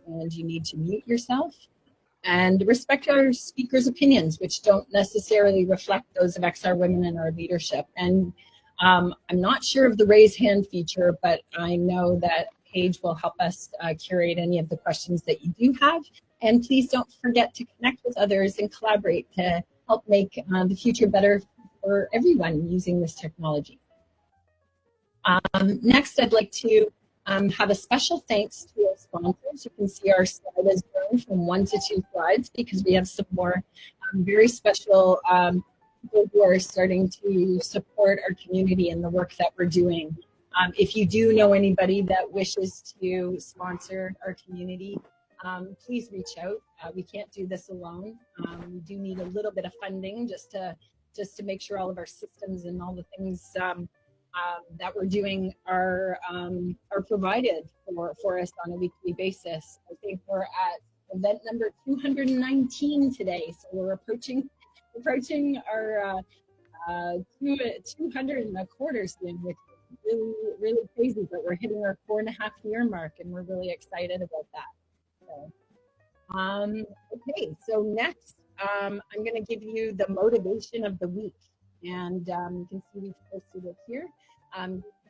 and you need to mute yourself. And respect our speakers' opinions, which don't necessarily reflect those of XR Women in our leadership. And I'm not sure of the raise hand feature, but I know that Paige will help us curate any of the questions that you do have. And please don't forget to connect with others and collaborate to help make the future better for everyone using this technology. Next, I'd like to have a special thanks to our sponsors. You can see our slide has grown from 1 to 2 slides because we have some more very special people who are starting to support our community and the work that we're doing. If you do know anybody that wishes to sponsor our community, please reach out. We can't do this alone. We do need a little bit of funding just to make sure all of our systems and all the things that we're doing are provided for us on a weekly basis. I think we're at event number 219 today, so we're approaching our 200 and a quarter soon, which is really crazy. But we're hitting our 4.5-year mark, and we're really excited about that. So, okay, so next I'm going to give you the motivation of the week, and you can see we've posted it here.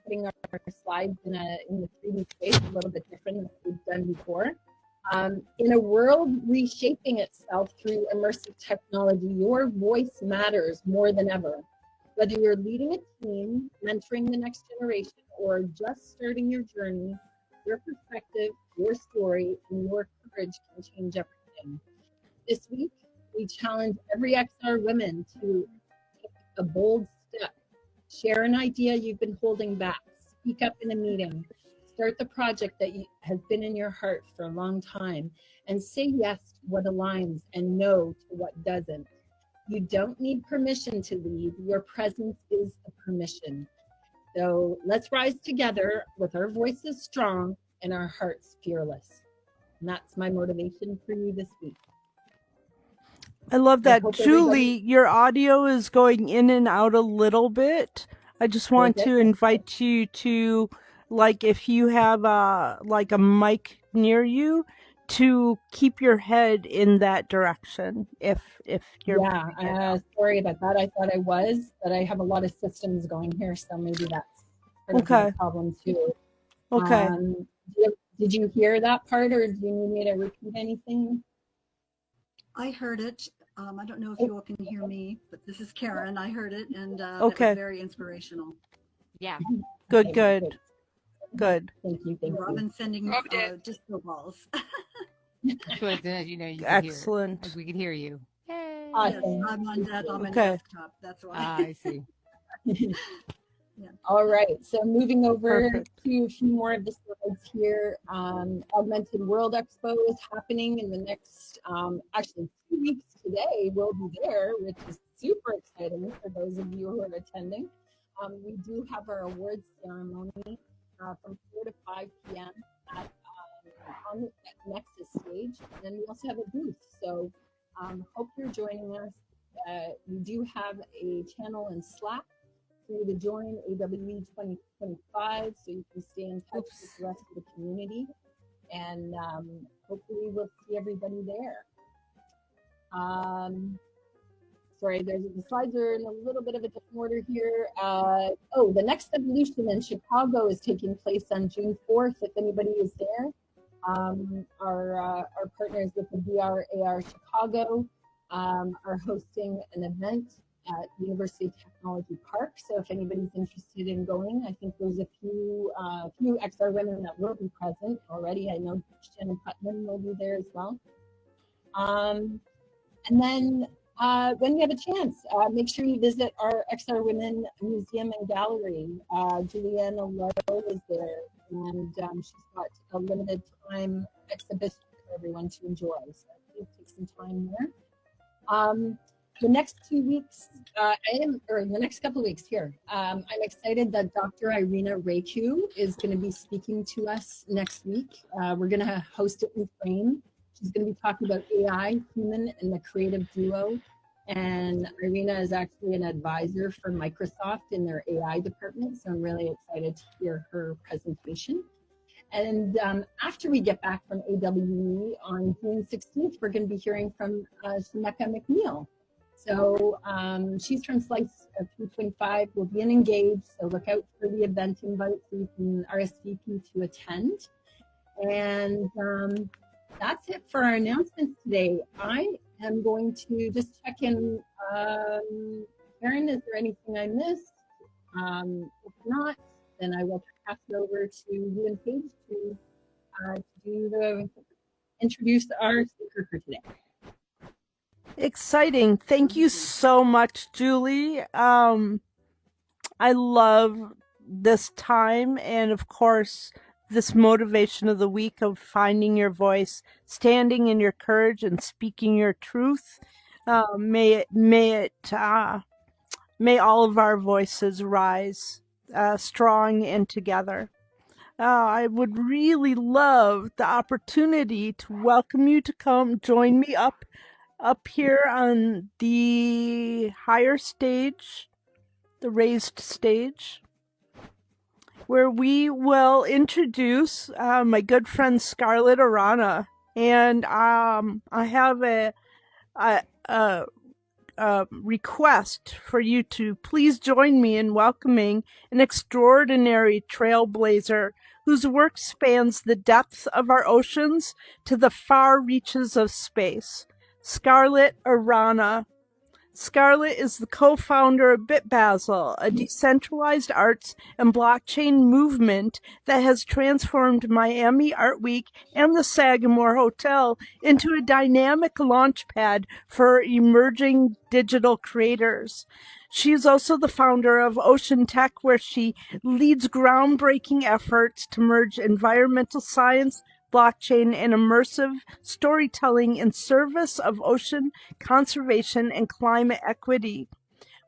Putting our slides in the 3D space a little bit different than we've done before. In a world reshaping itself through immersive technology, your voice matters more than ever. Whether you're leading a team, mentoring the next generation, or just starting your journey, your perspective, your story, and your courage can change everything. This week, we challenge every XR woman to take a bold step. Share an idea you've been holding back. Speak up in a meeting. Start the project that has been in your heart for a long time, and say yes to what aligns and no to what doesn't. You don't need permission to lead. Your presence is the permission. So let's rise together with our voices strong and our hearts fearless. And that's my motivation for you this week. I love that. Julie, your audio is going in and out a little bit. I just want to invite you to, like, if you have a mic near you, to keep your head in that direction. If you're sorry about that. I thought I was, but I have a lot of systems going here, so maybe that's part of the problem too. Okay. Did you hear that part, or do you need me to repeat anything? I heard it. I don't know if you all can hear me, but this is Karen. I heard it, and that was very inspirational. Yeah. Good. Thank you. Robin sending disco balls. Excellent. We can hear you. Yay. Yes, I'm on that on my desktop. That's why. I see. Yeah. All right, so moving over to a few more of the slides here. Augmented World Expo is happening in the next, actually 2 weeks today. We'll be there, which is super exciting for those of you who are attending. We do have our awards ceremony from 4 to 5 p.m. on the Nexus stage, and then we also have a booth. So hope you're joining us. We do have a channel in Slack through the Join AWE 2025, so you can stay in touch with the rest of the community, and hopefully we'll see everybody there. Sorry, the slides are in a little bit of a different order here. The next evolution in Chicago is taking place on June 4th, if anybody is there. Our partners with the VR Chicago are hosting an event at University of Technology Park. So if anybody's interested in going, I think there's a few XR women that will be present already. I know Shannon Putnam will be there as well. And then when you have a chance, make sure you visit our XR Women Museum and Gallery. Juliana Lowe is there, and she's got a limited time exhibition for everyone to enjoy. So please take some time there. The next 2 weeks, the next couple of weeks here, I'm excited that Dr. Irina Reiku is going to be speaking to us next week. We're going to host it in Frame. She's going to be talking about AI, human, and the creative duo. And Irina is actually an advisor for Microsoft in their AI department, so I'm really excited to hear her presentation. And after we get back from AWE on June 16th, we're going to be hearing from Shaneka McNeil. So she's from Slice 325. We'll be in Engage, so look out for the event invite so you can RSVP to attend. And that's it for our announcements today. I am going to just check in. Karen, is there anything I missed? If not, then I will pass it over to you and Paige to introduce our speaker for today. Exciting. Thank you so much, Julie. I love this time and, of course, this motivation of the week of finding your voice, standing in your courage and speaking your truth. May all of our voices rise strong and together. I would really love the opportunity to welcome you to come join me up here on the higher stage, the raised stage, where we will introduce my good friend Scarlett Arana. And I have a request for you to please join me in welcoming an extraordinary trailblazer whose work spans the depths of our oceans to the far reaches of space, Scarlett Arana. Scarlett is the co-founder of Bit Basel, a decentralized arts and blockchain movement that has transformed Miami Art Week and the Sagamore Hotel into a dynamic launchpad for emerging digital creators. She is also the founder of Ocean Tech, where she leads groundbreaking efforts to merge environmental science, blockchain, and immersive storytelling in service of ocean conservation and climate equity.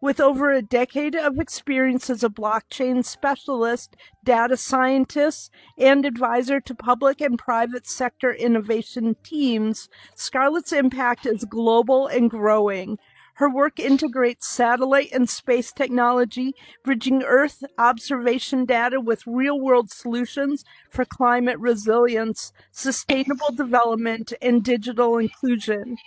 With over a decade of experience as a blockchain specialist, data scientist, and advisor to public and private sector innovation teams, Scarlett's impact is global and growing. Her work integrates satellite and space technology, bridging Earth observation data with real-world solutions for climate resilience, sustainable development, and digital inclusion.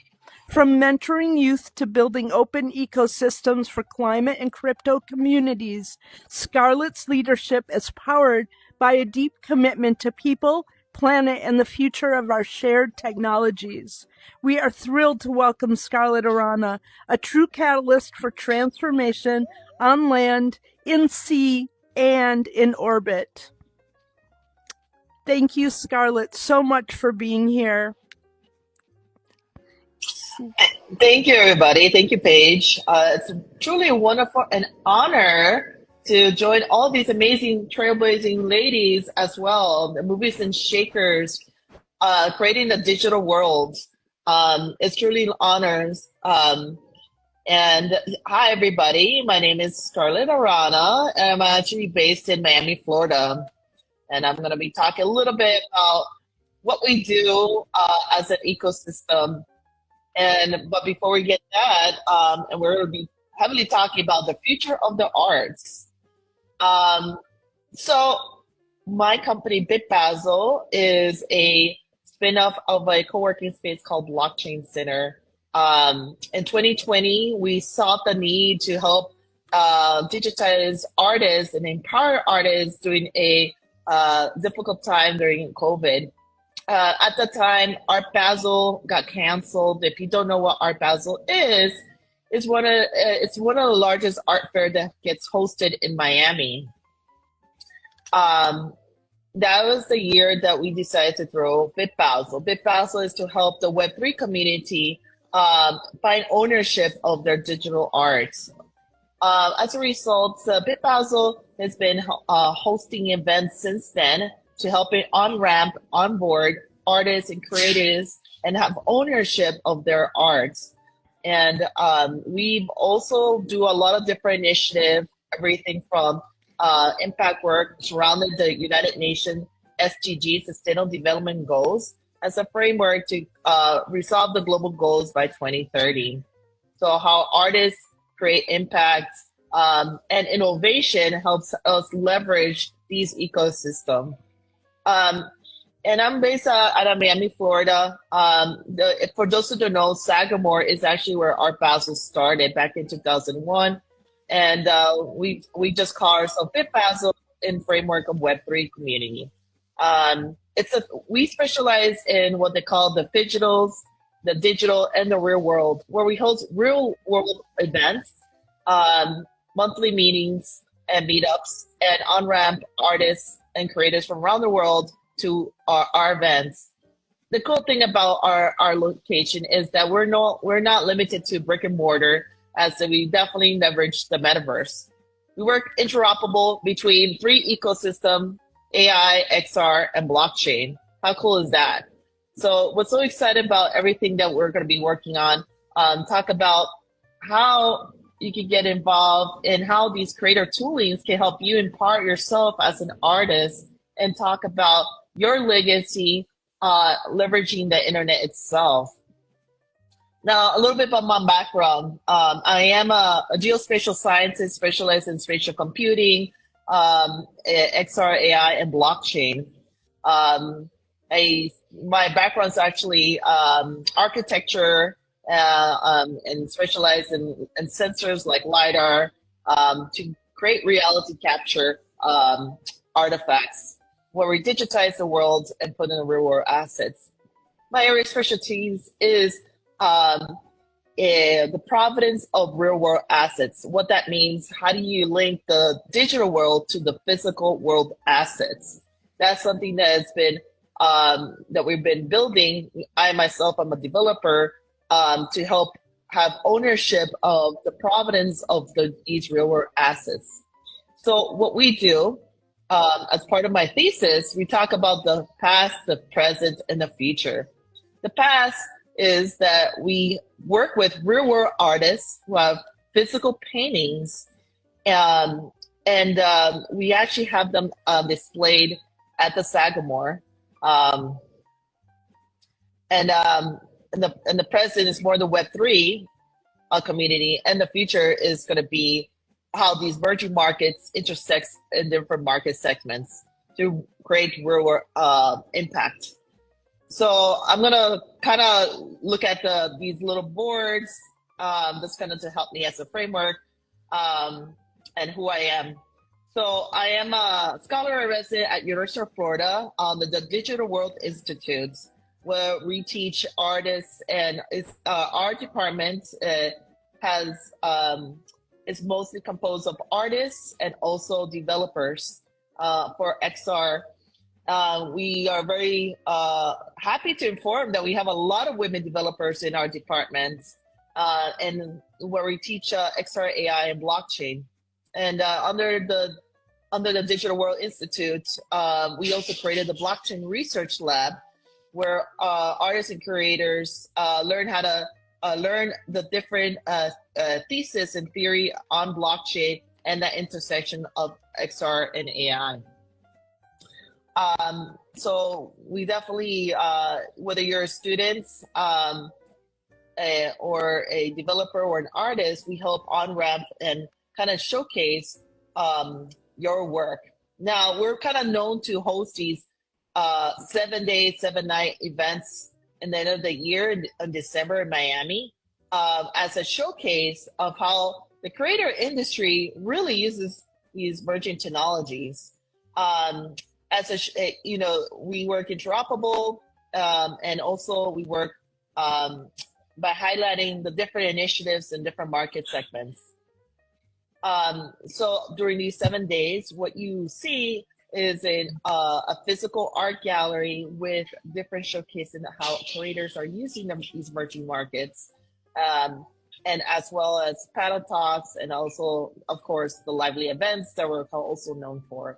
From mentoring youth to building open ecosystems for climate and crypto communities, Scarlett's leadership is powered by a deep commitment to people, planet, and the future of our shared technologies. We are thrilled to welcome Scarlett Arana, a true catalyst for transformation on land, in sea, and in orbit. Thank you, Scarlett, so much for being here. Thank you, everybody. Thank you, Paige. It's truly a wonderful and honor to join all these amazing trailblazing ladies as well, the movers and shakers, creating the digital world. It's truly an honor. And hi, everybody. My name is Scarlett Arana, and I'm actually based in Miami, Florida. And I'm going to be talking a little bit about what we do as an ecosystem. But before we get that, and we're going to be heavily talking about the future of the arts. So my company, Bit Basel, is a spin-off of a co-working space called Blockchain Center. In 2020, we saw the need to help digitize artists and empower artists during a difficult time during COVID. At the time, Art Basel got canceled. If you don't know what Art Basel is, it's one of the largest art fair that gets hosted in Miami. That was the year that we decided to throw Bit Basel. Bit Basel is to help the Web3 community find ownership of their digital arts. As a result, Bit Basel has been hosting events since then to help it on-ramp, onboard artists and creators and have ownership of their arts. And we've also do a lot of different initiatives, everything from impact work surrounding the United Nations SDG, Sustainable Development Goals, as a framework to resolve the global goals by 2030. So how artists create impact and innovation helps us leverage these ecosystems. And I'm based out of Miami, Florida. For those who don't know, Sagamore is actually where Art Basel started back in 2001. And we just call ourselves Bit Basel in framework of Web3 community. We specialize in what they call the digitals, the digital and the real world, where we host real world events, monthly meetings and meetups, and on-ramp artists and creators from around the world to our events. The cool thing about our location is that we're not limited to brick and mortar, as we definitely leverage the metaverse. We work interoperable between three ecosystems: AI, XR, and blockchain. How cool is that? So what's so excited about everything that we're going to be working on, talk about how you can get involved and how these creator toolings can help you empower yourself as an artist, and talk about your legacy, leveraging the internet itself. Now, a little bit about my background. I am a geospatial scientist specialized in spatial computing, XR, AI, and blockchain. My background is actually architecture, and specialized in sensors like LiDAR, to create reality capture artifacts, where we digitize the world and put in the real world assets. My area of specialties is the provenance of real world assets. What that means, how do you link the digital world to the physical world assets? That's something that has been, that we've been building. I myself, I'm a developer, to help have ownership of the provenance of these real world assets. So what we do, as part of my thesis, we talk about the past, the present, and the future. The past is that we work with real world artists who have physical paintings, and we actually have them displayed at the Sagamore. And the present is more the Web3 community, and the future is going to be how these emerging markets intersect in different market segments to create real world impact. So I'm going to kind of look at these little boards, that's kind of to help me as a framework, and who I am. So I am a scholar resident at University of Florida on the Digital World Institute, where we teach artists, and our department is mostly composed of artists and also developers for XR. We are very happy to inform that we have a lot of women developers in our department, and where we teach XR, AI, and blockchain. And under the Digital World Institute, we also created the Blockchain Research Lab, where artists and creators learn how to learn the different thesis and theory on blockchain and the intersection of XR and AI. So we definitely, whether you're a student or a developer or an artist, we help on-ramp and kind of showcase your work. Now, we're kind of known to host these 7-day, 7-night events in the end of the year in December in Miami, as a showcase of how the creator industry really uses these emerging technologies. We work interoperable, and also we work by highlighting the different initiatives in different market segments. So during these 7 days, what you see is a physical art gallery with different showcasing how creators are using these emerging markets, and as well as panel talks, and also, of course, the lively events that we're also known for.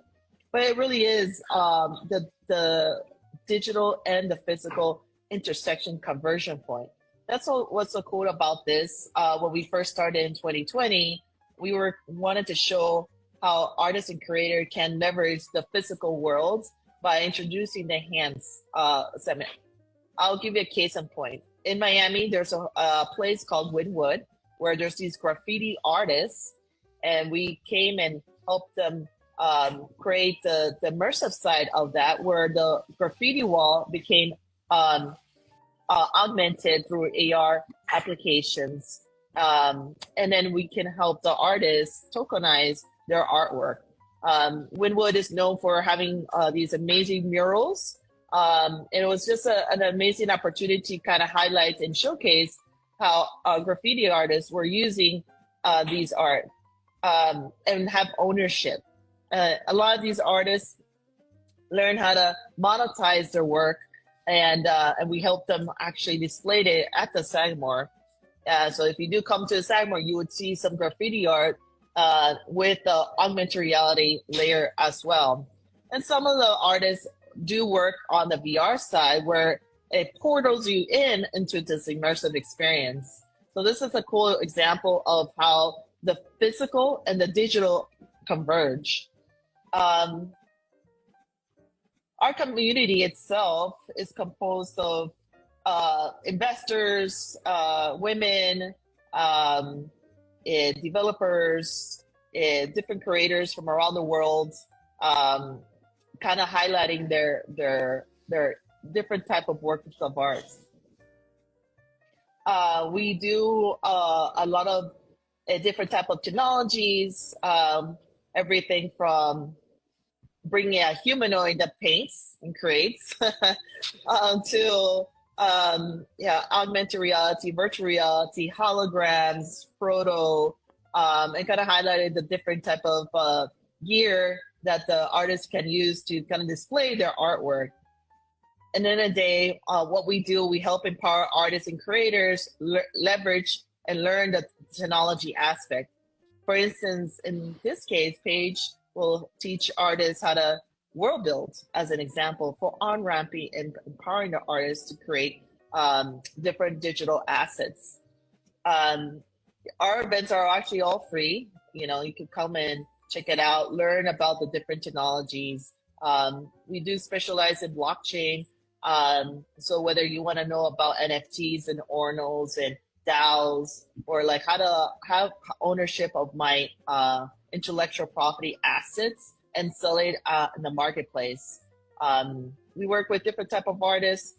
But it really is the digital and the physical intersection conversion point. That's what's so cool about this. When we first started in 2020, we wanted to show how artists and creators can leverage the physical world by introducing the hands segment. I'll give you a case in point. In Miami, there's a place called Winwood, where there's these graffiti artists, and we came and helped them create the immersive side of that, where the graffiti wall became augmented through AR applications. And then we can help the artists tokenize their artwork. Wynwood is known for having these amazing murals. It was just an amazing opportunity to kind of highlight and showcase how graffiti artists were using these art and have ownership. A lot of these artists learn how to monetize their work, and we help them actually display it at the Sagamore. So if you do come to the Sagamore, you would see some graffiti art with the augmented reality layer as well. And some of the artists do work on the VR side, where it portals you into this immersive experience. So this is a cool example of how the physical and the digital converge. Our community itself is composed of investors, women, developers, different creators from around the world, kind of highlighting their different type of works of arts. We do a lot of different type of technologies, everything from bringing a humanoid that paints and creates to augmented reality, virtual reality, holograms, proto, and kind of highlighted the different type of gear that the artists can use to kind of display their artwork. And then a day, what we do, we help empower artists and creators leverage and learn the technology aspect. For instance, in this case, Paige will teach artists how to world build, as an example, for on-ramping and empowering the artists to create different digital assets. Our events are actually all free. You know, you can come and check it out, learn about the different technologies. We do specialize in blockchain. So whether you want to know about NFTs and ordinals and DAOs, or like how to have ownership of my intellectual property assets and sell it in the marketplace. We work with different type of artists.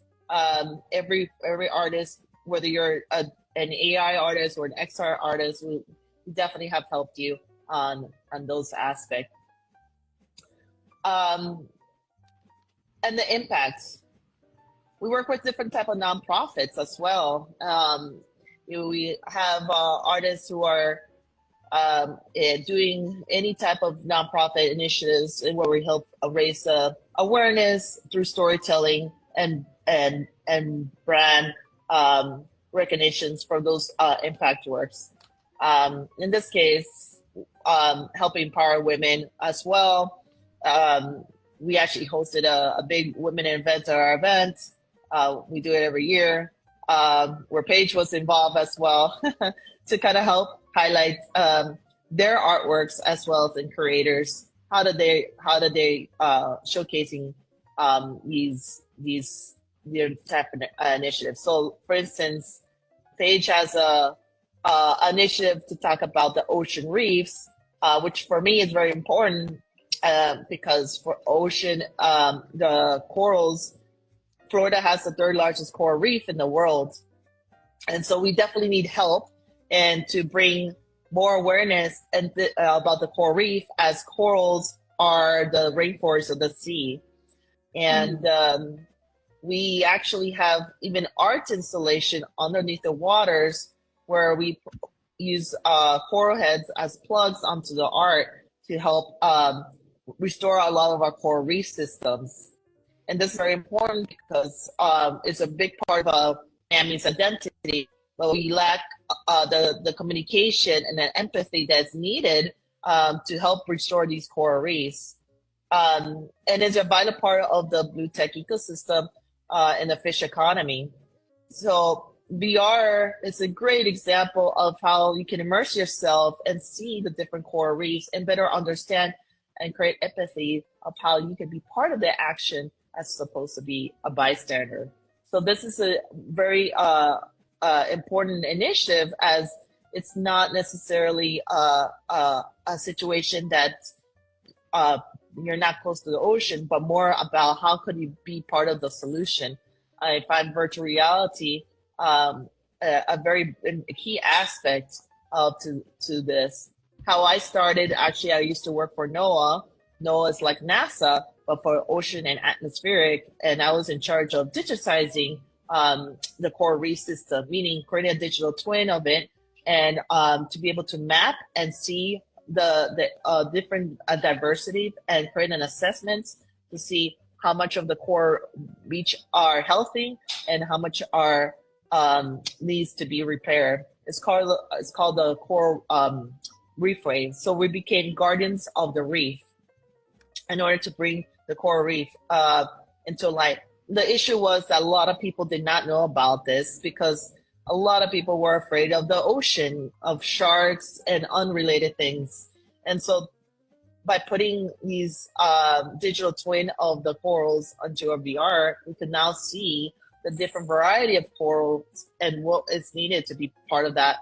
Every artist, whether you're an AI artist or an XR artist, we definitely have helped you on those aspects. And the impacts. We work with different type of nonprofits as well. We have artists who are doing any type of nonprofit initiatives where we help raise awareness through storytelling and brand recognitions for those impact works. In this case, helping empower women as well. We actually hosted a big women event at our event. We do it every year, where Paige was involved as well to kind of help highlight their artworks as well as in creators. How did they showcasing these type of initiatives? So, for instance, Paige has a initiative to talk about the ocean reefs, which for me is very important because for ocean, the corals, Florida has the third largest coral reef in the world. And so we definitely need help and to bring more awareness and about the coral reef, as corals are the rainforest of the sea. And we actually have even art installation underneath the waters where we use coral heads as plugs onto the art to help restore a lot of our coral reef systems. And this is very important because it's a big part of Miami's identity, but we lack the communication and the empathy that's needed to help restore these coral reefs. And it's a vital part of the blue tech ecosystem and the fish economy. So VR is a great example of how you can immerse yourself and see the different coral reefs and better understand and create empathy of how you can be part of the action as opposed to be a bystander. So this is a very important initiative, as it's not necessarily a situation that you're not close to the ocean, but more about how could you be part of the solution. I find virtual reality a very key aspect to this. How I started, actually, I used to work for NOAA. NOAA is like NASA, but for ocean and atmospheric, and I was in charge of digitizing the coral reef system, meaning creating a digital twin of it, and to be able to map and see the different diversity and create an assessment to see how much of the coral reef are healthy and how much are needs to be repaired. It's called the coral reef wave. So we became guardians of the reef in order to bring the coral reef into light. The issue was that a lot of people did not know about this because a lot of people were afraid of the ocean, of sharks and unrelated things. And so by putting these digital twin of the corals onto a VR, we can now see the different variety of corals and what is needed to be part of that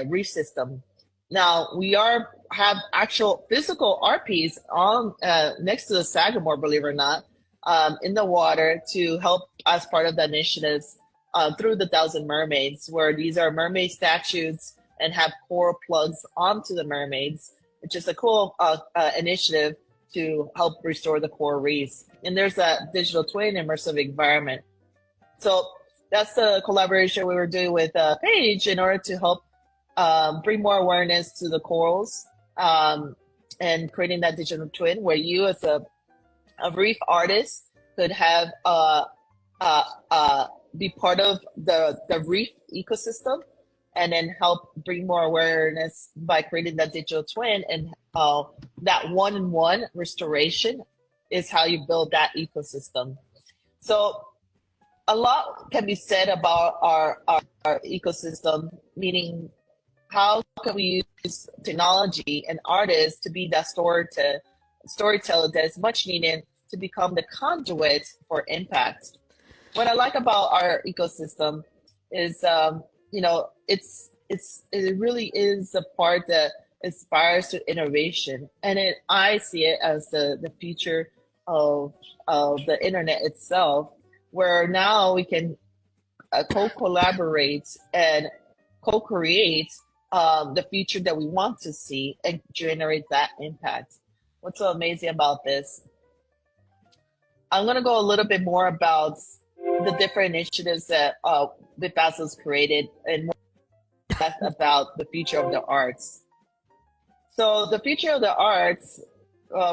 reef system. Now we have actual physical RPs on next to the Sagamore, believe it or not, in the water to help as part of the initiatives through the Thousand Mermaids, where these are mermaid statues and have coral plugs onto the mermaids, which is a cool initiative to help restore the coral reefs. And there's a digital twin immersive environment. So that's the collaboration we were doing with Paige in order to help bring more awareness to the corals and creating that digital twin where you as a reef artist could have be part of the reef ecosystem and then help bring more awareness by creating that digital twin. And that one-on-one restoration is how you build that ecosystem. So a lot can be said about our ecosystem, meaning how can we use technology and artists to be that storyteller that is much needed to become the conduit for impact. What I like about our ecosystem is, it really is the part that inspires to innovation, and I see it as the future of the internet itself, where now we can co-collaborate and co-create the future that we want to see and generate that impact. What's so amazing about this? I'm going to go a little bit more about the different initiatives that Bit Basel's created and more about the future of the arts. So the future of the arts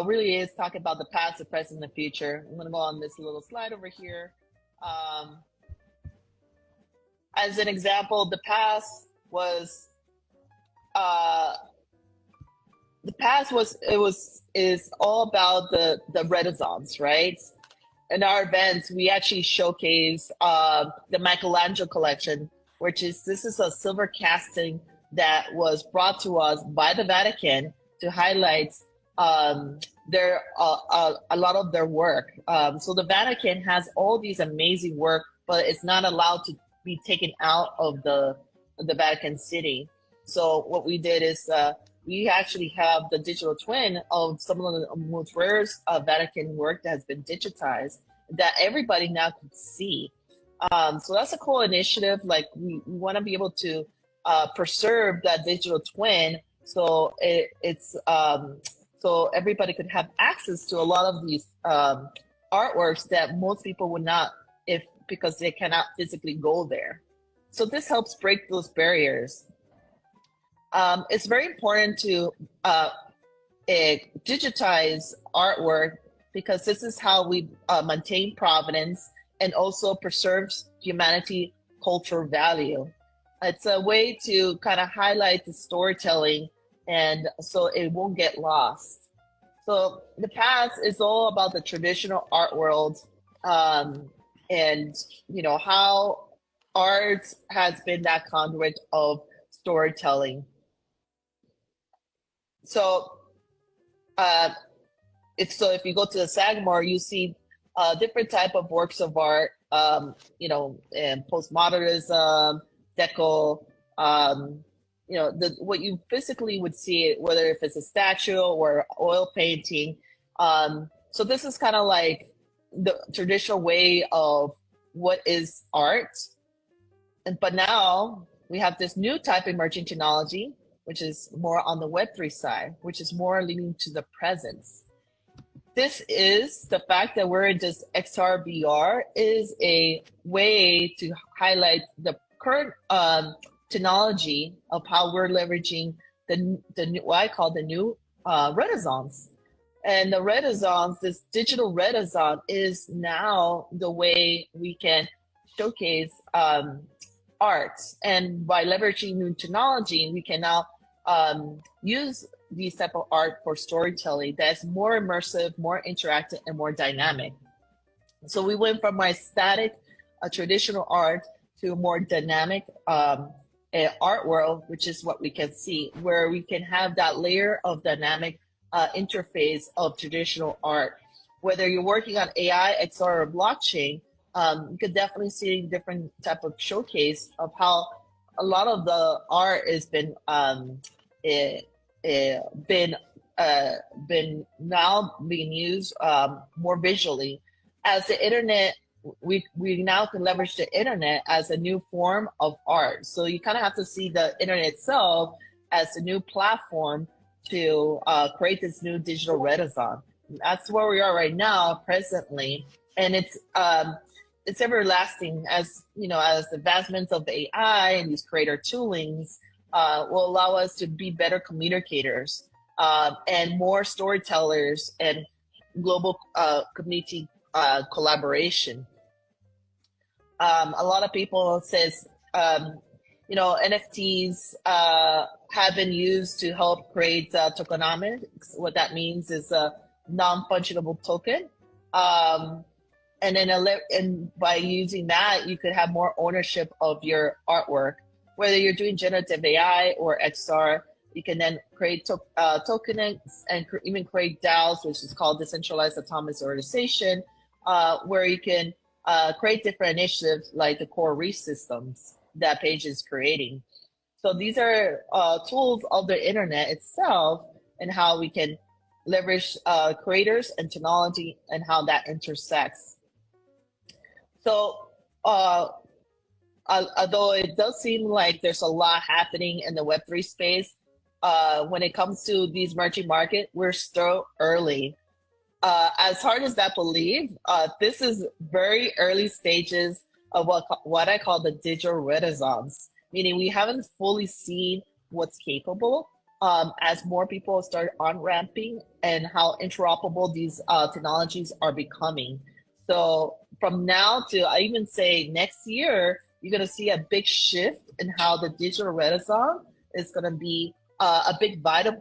really is talking about the past, the present, and the future. I'm going to go on this little slide over here. As an example, the past is all about the Renaissance, right? In our events, we actually showcase the Michelangelo collection, this is a silver casting that was brought to us by the Vatican to highlight a lot of their work. So the Vatican has all these amazing work, but it's not allowed to be taken out of the Vatican City. So what we did is we actually have the digital twin of some of the most rarest Vatican work that has been digitized that everybody now can see. So that's a cool initiative. Like we want to be able to preserve that digital twin, so so everybody could have access to a lot of these artworks that most people would not, because they cannot physically go there. So this helps break those barriers. It's very important to digitize artwork because this is how we maintain provenance and also preserves humanity cultural value. It's a way to kind of highlight the storytelling and so it won't get lost. So the past is all about the traditional art world and how art has been that conduit of storytelling. So if you go to the Sagamore, you see different type of works of art, and postmodernism, deco, what you physically would see, whether if it's a statue or oil painting. So this is kind of like the traditional way of what is art. But now we have this new type of emerging technology, which is more on the Web3 side, which is more leaning to the presence. This is the fact that we're in this XR VR is a way to highlight the current technology of how we're leveraging the what I call the new renaissance. And the renaissance, this digital renaissance, is now the way we can showcase arts. And by leveraging new technology, we can now use these type of art for storytelling that's more immersive, more interactive, and more dynamic. So we went from my static, traditional art to a more dynamic art world, which is what we can see, where we can have that layer of dynamic interface of traditional art. Whether you're working on AI, XR, or blockchain, you could definitely see different type of showcase of how a lot of the art has been now being used more visually. As the internet, we now can leverage the internet as a new form of art. So you kind of have to see the internet itself as a new platform to create this new digital renaissance. That's where we are right now, presently, and it's everlasting. As you know, as advancements of the AI and these creator toolings will allow us to be better communicators and more storytellers and global community collaboration. A lot of people says, NFTs have been used to help create tokenomics. What that means is a non-fungible token. And then by using that, you could have more ownership of your artwork. Whether you're doing generative AI or XR, you can then create tokens and even create DAOs, which is called decentralized autonomous organization, where you can create different initiatives like the core reef systems that Paige is creating. So these are tools of the internet itself and how we can leverage creators and technology and how that intersects. So although it does seem like there's a lot happening in the Web3 space, when it comes to these emerging markets, we're still early. As hard as that believe, this is very early stages of what I call the digital renaissance, meaning we haven't fully seen what's capable as more people start on-ramping and how interoperable these technologies are becoming. So from now to, I even say next year, you're going to see a big shift in how the digital renaissance is going to be a big vital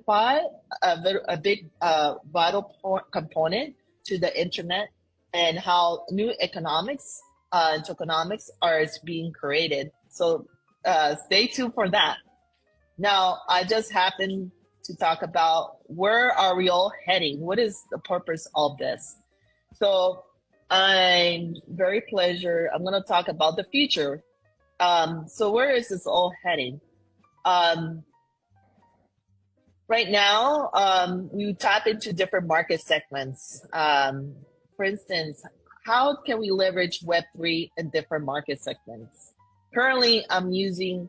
component to the internet, and how new economics and tokenomics are being created. So stay tuned for that. Now, I just happened to talk about where are we all heading? What is the purpose of this? So I'm going to talk about the future. So where is this all heading? Right now, we tap into different market segments. For instance, how can we leverage Web3 in different market segments? Currently, I'm using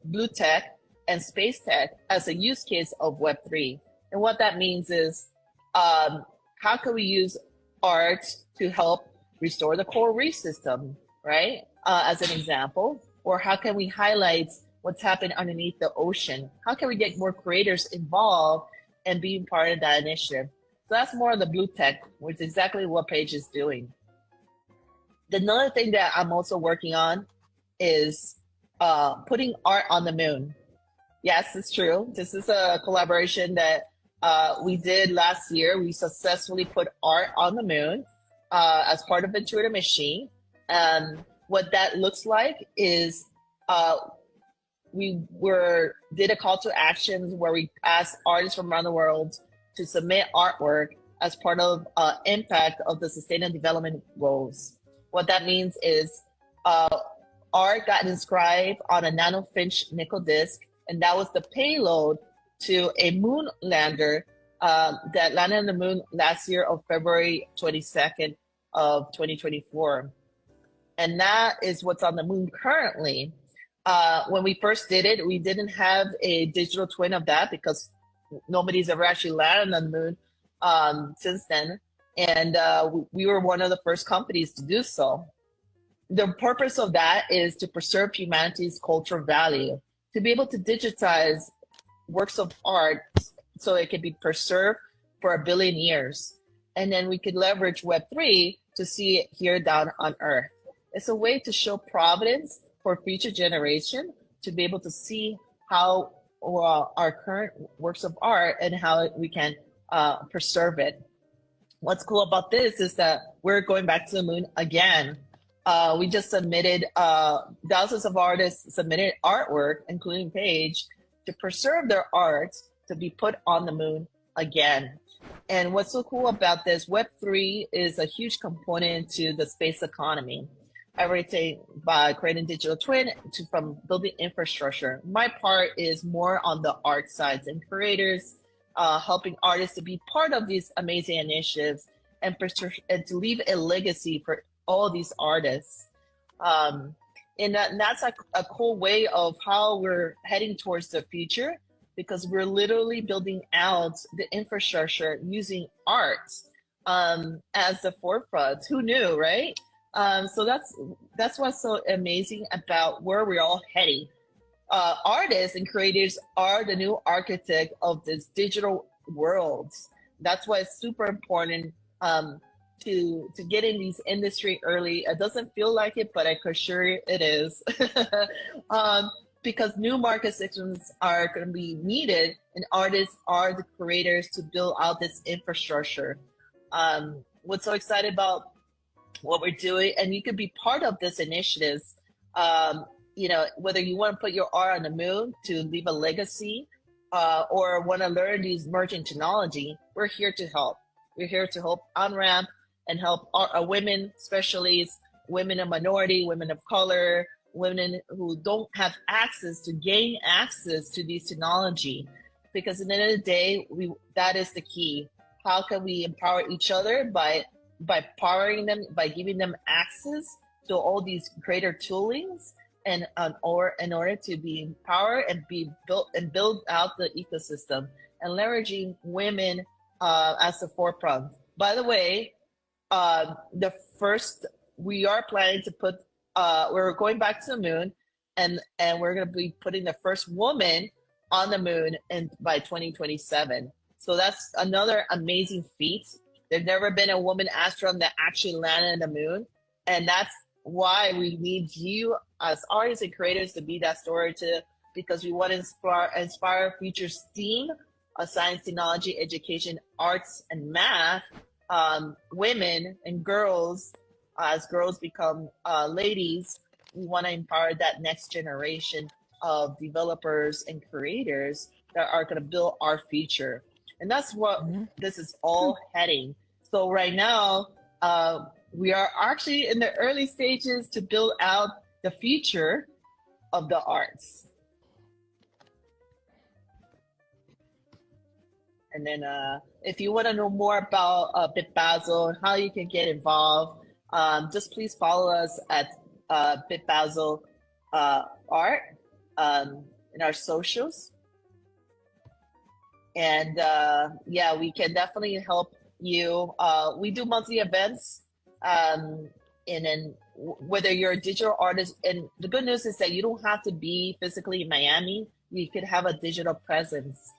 blue tech and space tech as a use case of Web3. And what that means is, how can we use art to help restore the coral reef system, right? As an example, or how can we highlight what's happening underneath the ocean? How can we get more creators involved and being part of that initiative? So that's more of the blue tech, which is exactly what Paige is doing. Another thing that I'm also working on is putting art on the moon. Yes, it's true. This is a collaboration that we did last year. We successfully put art on the moon as part of Intuitive Machine. What that looks like is we did a call to actions where we asked artists from around the world to submit artwork as part of impact of the Sustainable Development Goals. What that means is art got inscribed on a nanofinch nickel disc And that was the payload to a moon lander that landed on the moon last year of February 22nd of 2024. And that is what's on the moon currently. When we first did it, we didn't have a digital twin of that because nobody's ever actually landed on the moon since then. And we were one of the first companies to do so. The purpose of that is to preserve humanity's cultural value, to be able to digitize works of art so it can be preserved for 1 billion years. And then we could leverage Web3 to see it here down on Earth. It's a way to show providence for future generation to be able to see how our current works of art and how we can preserve it. What's cool about this is that we're going back to the moon again. We just submitted, thousands of artists submitted artwork, including Paige, to preserve their art to be put on the moon again. And what's so cool about this, Web3 is a huge component to the space economy. Everything by creating digital twin to from building infrastructure. My part is more on the art sides and creators, helping artists to be part of these amazing initiatives and to leave a legacy for all these artists. And that's a cool way of how we're heading towards the future, because we're literally building out the infrastructure using art as the forefront. Who knew, right? So that's what's so amazing about where we're all heading. Artists and creators are the new architect of this digital world. That's why it's super important to get in these industry early. It doesn't feel like it, but I could assure you it is. Because new market sections are going to be needed, and artists are the creators to build out this infrastructure. What's so excited about what we're doing, and you could be part of this initiatives, you know, whether you want to put your art on the moon to leave a legacy, or want to learn these emerging technology, we're here to help. We're here to help on-ramp and help women, especially women of minority, women of color, women who don't have access to gain access to these technology. Because at the end of the day, that is the key. How can we empower each other by powering them, by giving them access to all these greater toolings, and or in order to be empowered and be built and build out the ecosystem and leveraging women as the forefront. By the way, we are planning to put, we're going back to the moon, and we're going to be putting the first woman on the moon by 2027. So that's another amazing feat. There's never been a woman astronaut that actually landed on the moon. And that's why we need you as artists and creators to be that story too, because we want to inspire future STEAM, science, technology, education, arts, and math, women and girls. As girls become ladies, we want to empower that next generation of developers and creators that are going to build our future. And that's what this is all heading. So right now, we are actually in the early stages to build out the future of the arts. And then if you want to know more about Bit Basel and how you can get involved, just please follow us at Bit Basel Art in our socials. And yeah, we can definitely help you. We do monthly events, and then whether you're a digital artist, and the good news is that you don't have to be physically in Miami. You could have a digital presence.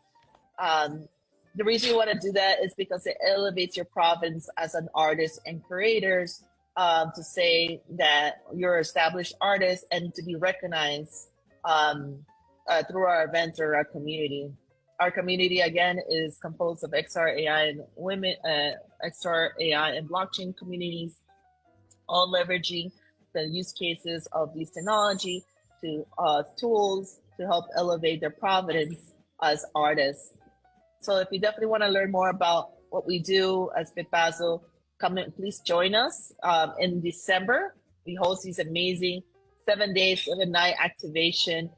The reason you want to do that is because it elevates your province as an artist and creators, to say that you're an established artist and to be recognized through our events or our community. Our community, again, is composed of XR, AI, and women, XR, AI, and blockchain communities, all leveraging the use cases of these technology to tools to help elevate their providence as artists. So if you definitely want to learn more about what we do as Bit Basel, come in, please join us. In December, we host these amazing 7-day, 7-night activation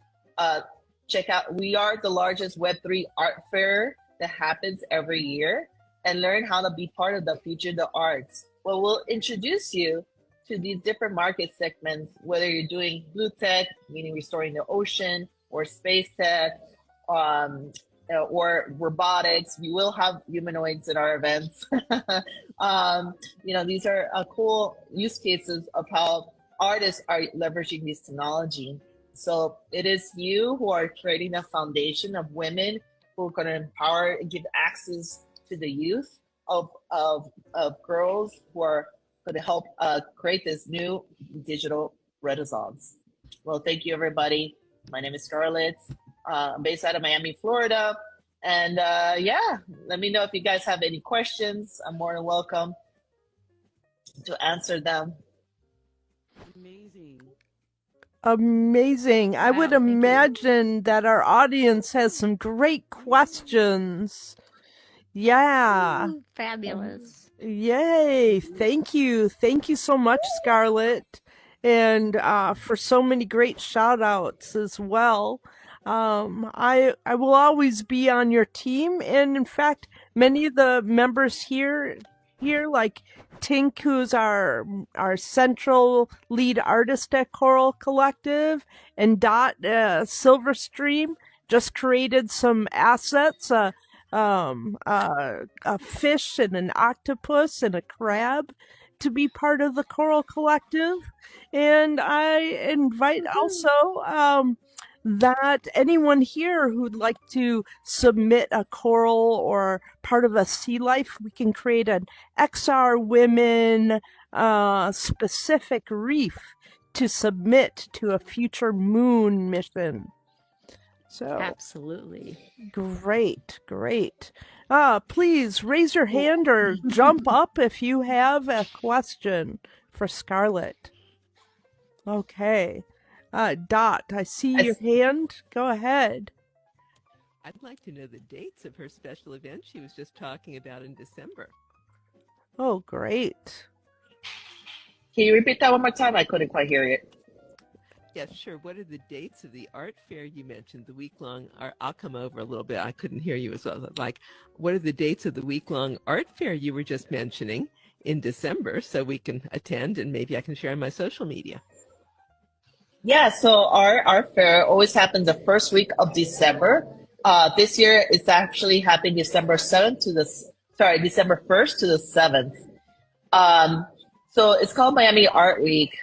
check out, we are the largest Web3 art fair that happens every year, and learn how to be part of the future of the arts. Well, we'll introduce you to these different market segments, whether you're doing blue tech, meaning restoring the ocean, or space tech, or robotics. We will have humanoids at our events. These are cool use cases of how artists are leveraging this technology. So it is you who are creating a foundation of women who are going to empower and give access to the youth of girls who are going to help create this new digital renaissance. Well, thank you, everybody. My name is Scarlett. I'm based out of Miami, Florida. And let me know if you guys have any questions. I'm more than welcome to answer them. Amazing. I would imagine that our audience has some great questions. Yeah. Ooh, fabulous. Yay. Thank you. Thank you so much, Scarlett. And for so many great shout outs as well. I will always be on your team. And in fact, many of the members here like Tink, who's our central lead artist at Coral Collective, and Dot Silverstream just created some assets, a fish and an octopus and a crab to be part of the Coral Collective. And I invite also that anyone here who'd like to submit a coral or part of a sea life, we can create an XR Women specific reef to submit to a future moon mission. So absolutely. Great. Please raise your hand or jump up if you have a question for Scarlett. Okay. Dot, I see your hand. Go ahead. I'd like to know the dates of her special event she was just talking about in December. Oh, great. Can you repeat that one more time? I couldn't quite hear it. Yes, sure. What are the dates of the art fair you mentioned, the week-long? I'll come over a little bit. I couldn't hear you as well. Like, what are the dates of the week-long art fair you were just mentioning in December so we can attend and maybe I can share on my social media? Yeah, so our fair always happens the first week of December. This year it's actually happening December 1st to the 7th. So it's called Miami Art Week.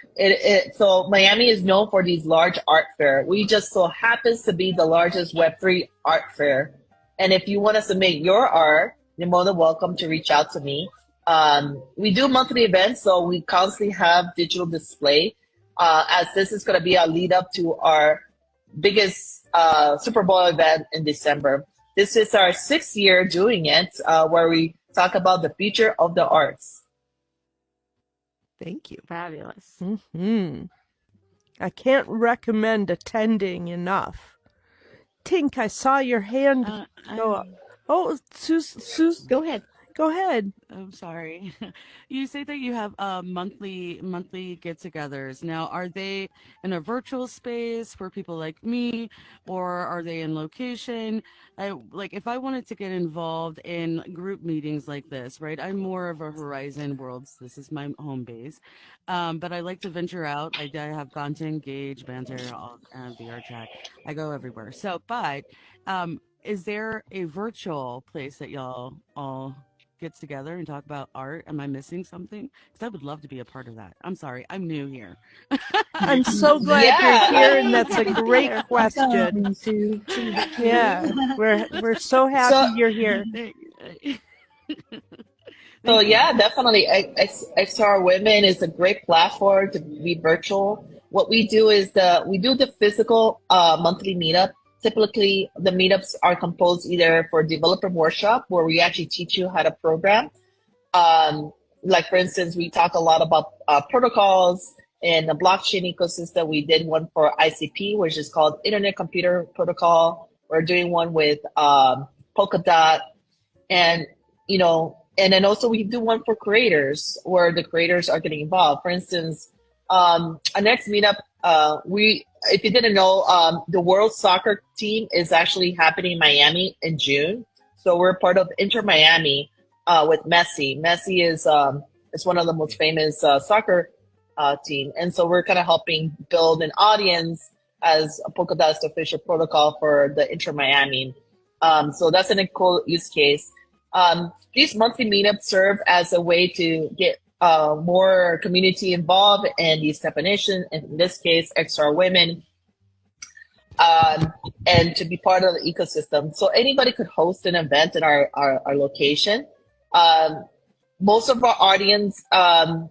So Miami is known for these large art fair. We just so happens to be the largest Web3 art fair. And if you want to submit your art, you're more than welcome to reach out to me. We do monthly events, so we constantly have digital display. As this is going to be a lead up to our biggest Super Bowl event in December. This is our 6th year doing it, where we talk about the future of the arts. Thank you. Fabulous. Mm-hmm. I can't recommend attending enough. Tink, I saw your hand go up. Oh, Sus, go ahead. Go ahead. I'm sorry. You say that you have monthly get-togethers. Now, are they in a virtual space for people like me, or are they in location? If I wanted to get involved in group meetings like this, right? I'm more of a Horizon Worlds. This is my home base, but I like to venture out. I have gone to Engage, Banter, VR Chat. I go everywhere. So, but is there a virtual place that y'all all gets together and talk about art? Am I missing something? Because I would love to be a part of that. I'm sorry, I'm new here. I'm so glad you're here, and that's a great question. Yeah, we're so happy you're here. So yeah, definitely. XR Women is a great platform to be virtual. What we do is we do the physical monthly meetup. Typically, the meetups are composed either for developer workshop, where we actually teach you how to program. Like, for instance, we talk a lot about protocols in the blockchain ecosystem. We did one for ICP, which is called Internet Computer Protocol. We're doing one with Polkadot. And then also we do one for creators, where the creators are getting involved. For instance, our next meetup, if you didn't know, the World Soccer team is actually happening in Miami in June. So we're part of Inter Miami with Messi. Messi is one of the most famous soccer team, and so we're kind of helping build an audience as Polka Dot's official protocol for the Inter Miami. So that's a cool use case. These monthly meetups serve as a way to get more community involved in these definitions, in this case, XR women, and to be part of the ecosystem. So anybody could host an event in our location. Most of our audience are,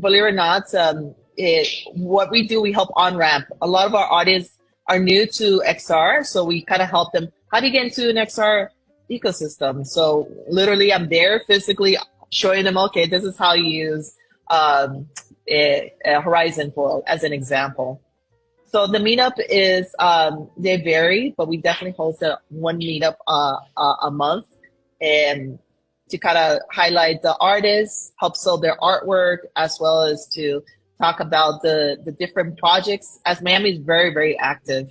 believe it or not, what we do, we help on-ramp. A lot of our audience are new to XR, so we kind of help them. How do you get into an XR ecosystem? So literally, I'm there physically showing them, okay, this is how you use a Horizon World as an example. So the meetup is, they vary, but we definitely host one meetup a month, and to kind of highlight the artists, help sell their artwork, as well as to talk about the different projects, as Miami is very, very active.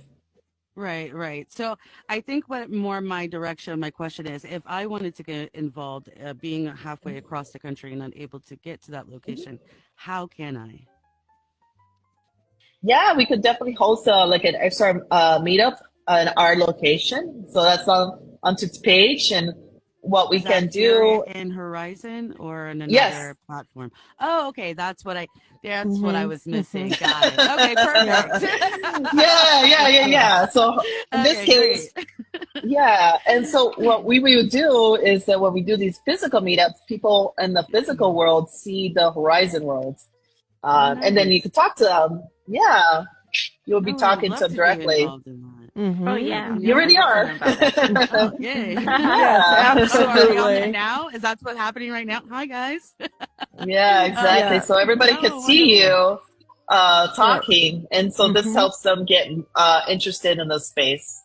Right. So I think what more my direction, my question is, if I wanted to get involved, being halfway across the country and unable to get to that location, how can I? Yeah, we could definitely host like an XR meetup in our location. So that's on its page, and what we can do in Horizon or in another Yes. platform. Oh, okay. That's what I was missing. Got it. Okay, perfect. Yeah. So in this case, yeah. And so what we would do is that when we do these physical meetups, people in the physical world see the Horizon worlds. And then you can talk to them. Yeah. You'll be talking to them directly. Oh yeah, You already are. Oh, yay. Yes, So are we on absolutely. there now? Is that what's happening right now? Hi guys. Yeah, exactly. Yeah. So everybody can see you talking, and so this helps them get interested in the space.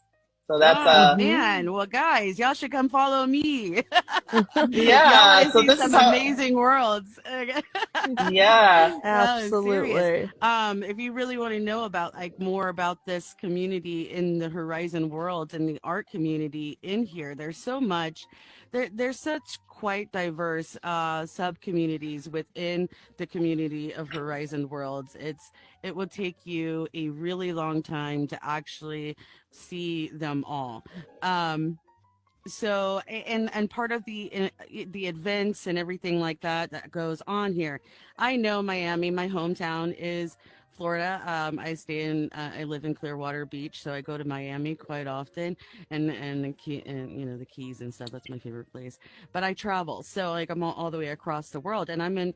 So that's man. Well, guys, y'all should come follow me. yeah. Y'all So see this some is how, amazing worlds. yeah. Absolutely. If you really want to know about more about this community in the Horizon world and the art community in here, there's so much. There's such quite diverse sub communities within the community of Horizon Worlds. It will take you a really long time to actually see them all. So and part of the events and everything like that goes on here. I know Miami, my hometown is Florida. I live in Clearwater Beach, so I go to Miami quite often, and the Keys and stuff. That's my favorite place. But I travel, so like I'm all the way across the world, and I'm in.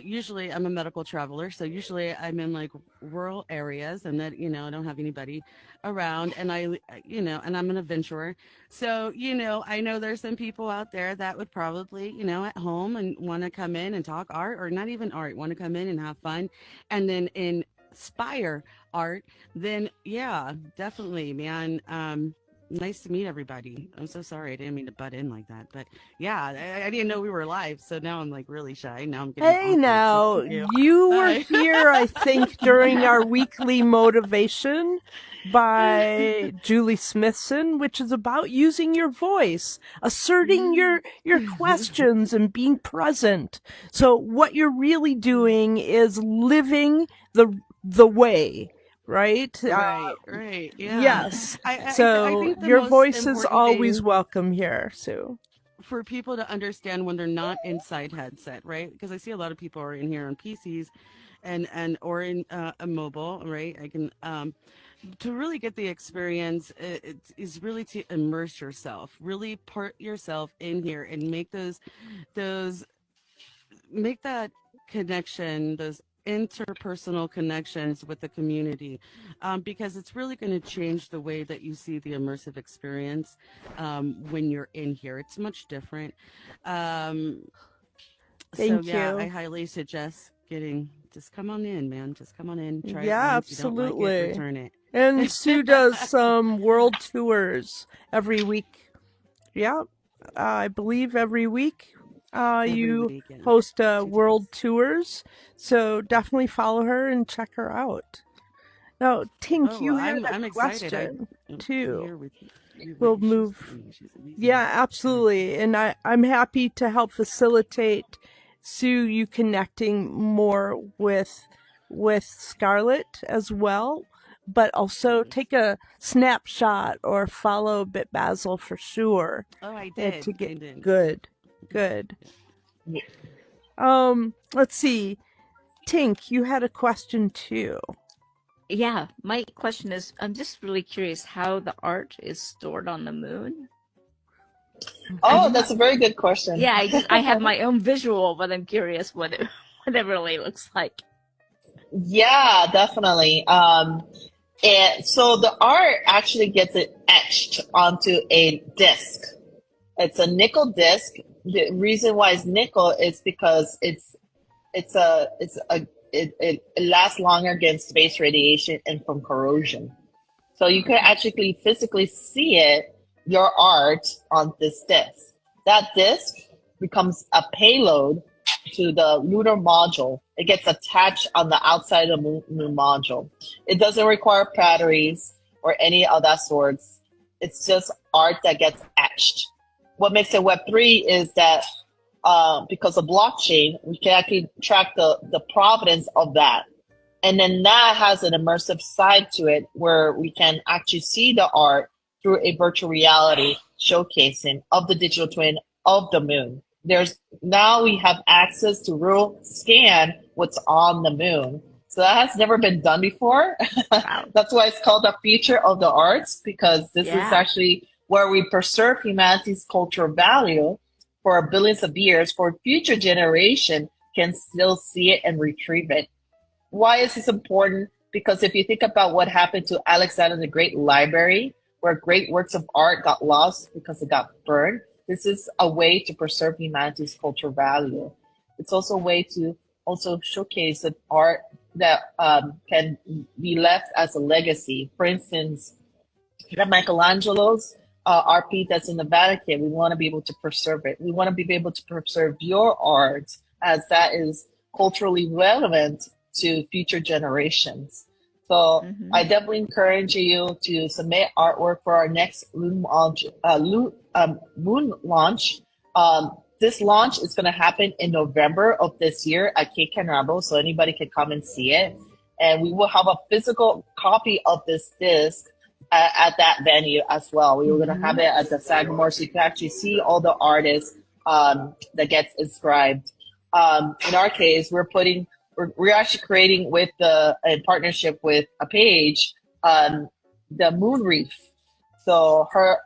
Usually, I'm a medical traveler, so usually I'm in like rural areas, and that I don't have anybody around, and and I'm an adventurer. So, I know there's some people out there that would probably, at home and want to come in and talk art, or not even art, want to come in and have fun and then inspire art. Then, yeah, definitely, man. Nice to meet everybody. I'm so sorry. I didn't mean to butt in like that. But yeah, I didn't know we were live. So now I'm like really shy. Now I'm getting Hey, awkward, now, so thank you were Bye. here, I think, during our weekly motivation by Julie Smithson, which is about using your voice, asserting your questions and being present. So what you're really doing is living the way, right? Right. Yeah. Yes. I So think the your most voice is important always thing welcome here, Sue. for people to understand when they're not inside headset, right? Because I see a lot of people are in here on PCs and or in a mobile, right? I can to really get the experience, it is really to immerse yourself, really put yourself in here and make that connection, those interpersonal connections with the community, because it's really going to change the way that you see the immersive experience when you're in here. It's much different. Thank Yeah, you. I highly suggest just come on in, man. Just come on in, try it Yeah, once. You don't like it, absolutely. return it. And Sue does some world tours every week. Yeah, I believe every week you week, yeah. host world tours. So definitely follow her and check her out. Now, Tink, you well, had I'm a excited. question too. Here with you, We'll she's move. amazing. Yeah, absolutely. And I'm happy to help facilitate Sue you connecting more with Scarlett as well, but also take a snapshot or follow Bit Basel for sure. Oh, I And did. to get I did. good. Let's see. Tink, you had a question too. Yeah, my question is, I'm just really curious how the art is stored on the moon. Oh, that's a very good question. Yeah, I have my own visual, but I'm curious what it really looks like. Yeah, definitely. And so the art actually gets it etched onto a disc. It's a nickel disc. The reason why it's nickel is because it lasts longer against space radiation and from corrosion. So you can actually physically see it, your art, on this disc. That disc becomes a payload to the lunar module. It gets attached on the outside of the moon module. It doesn't require batteries or any of that sorts. It's just art that gets etched. What makes it Web3 is that because of blockchain, we can actually track the provenance of that. And then that has an immersive side to it where we can actually see the art through a virtual reality showcasing of the digital twin of the moon. Now we have access to real scan what's on the moon. So that has never been done before. Wow. That's why it's called the future of the arts, because this is actually where we preserve humanity's cultural value for billions of years, for future generation can still see it and retrieve it. Why is this important? Because if you think about what happened to Alexander the Great Library, where great works of art got lost because it got burned, this is a way to preserve humanity's cultural value. It's also a way to also showcase the art that can be left as a legacy. For instance, Michelangelo's art piece that's in the Vatican, we want to be able to preserve it. We want to be able to preserve your art as that is culturally relevant to future generations. So I definitely encourage you to submit artwork for our next moon launch. This launch is going to happen in November of this year at Cape Canaveral, so anybody can come and see it. And we will have a physical copy of this disc at that venue as well. We were going to have it at the Sagamore, so you can actually see all the artists that gets inscribed. In our case, we're actually creating in partnership with a page, the moon reef. So her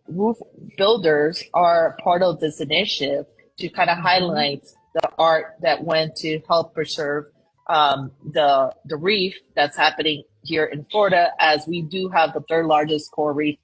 roof builders are part of this initiative to kind of highlight the art that went to help preserve the reef that's happening here in Florida, as we do have the third largest coral reef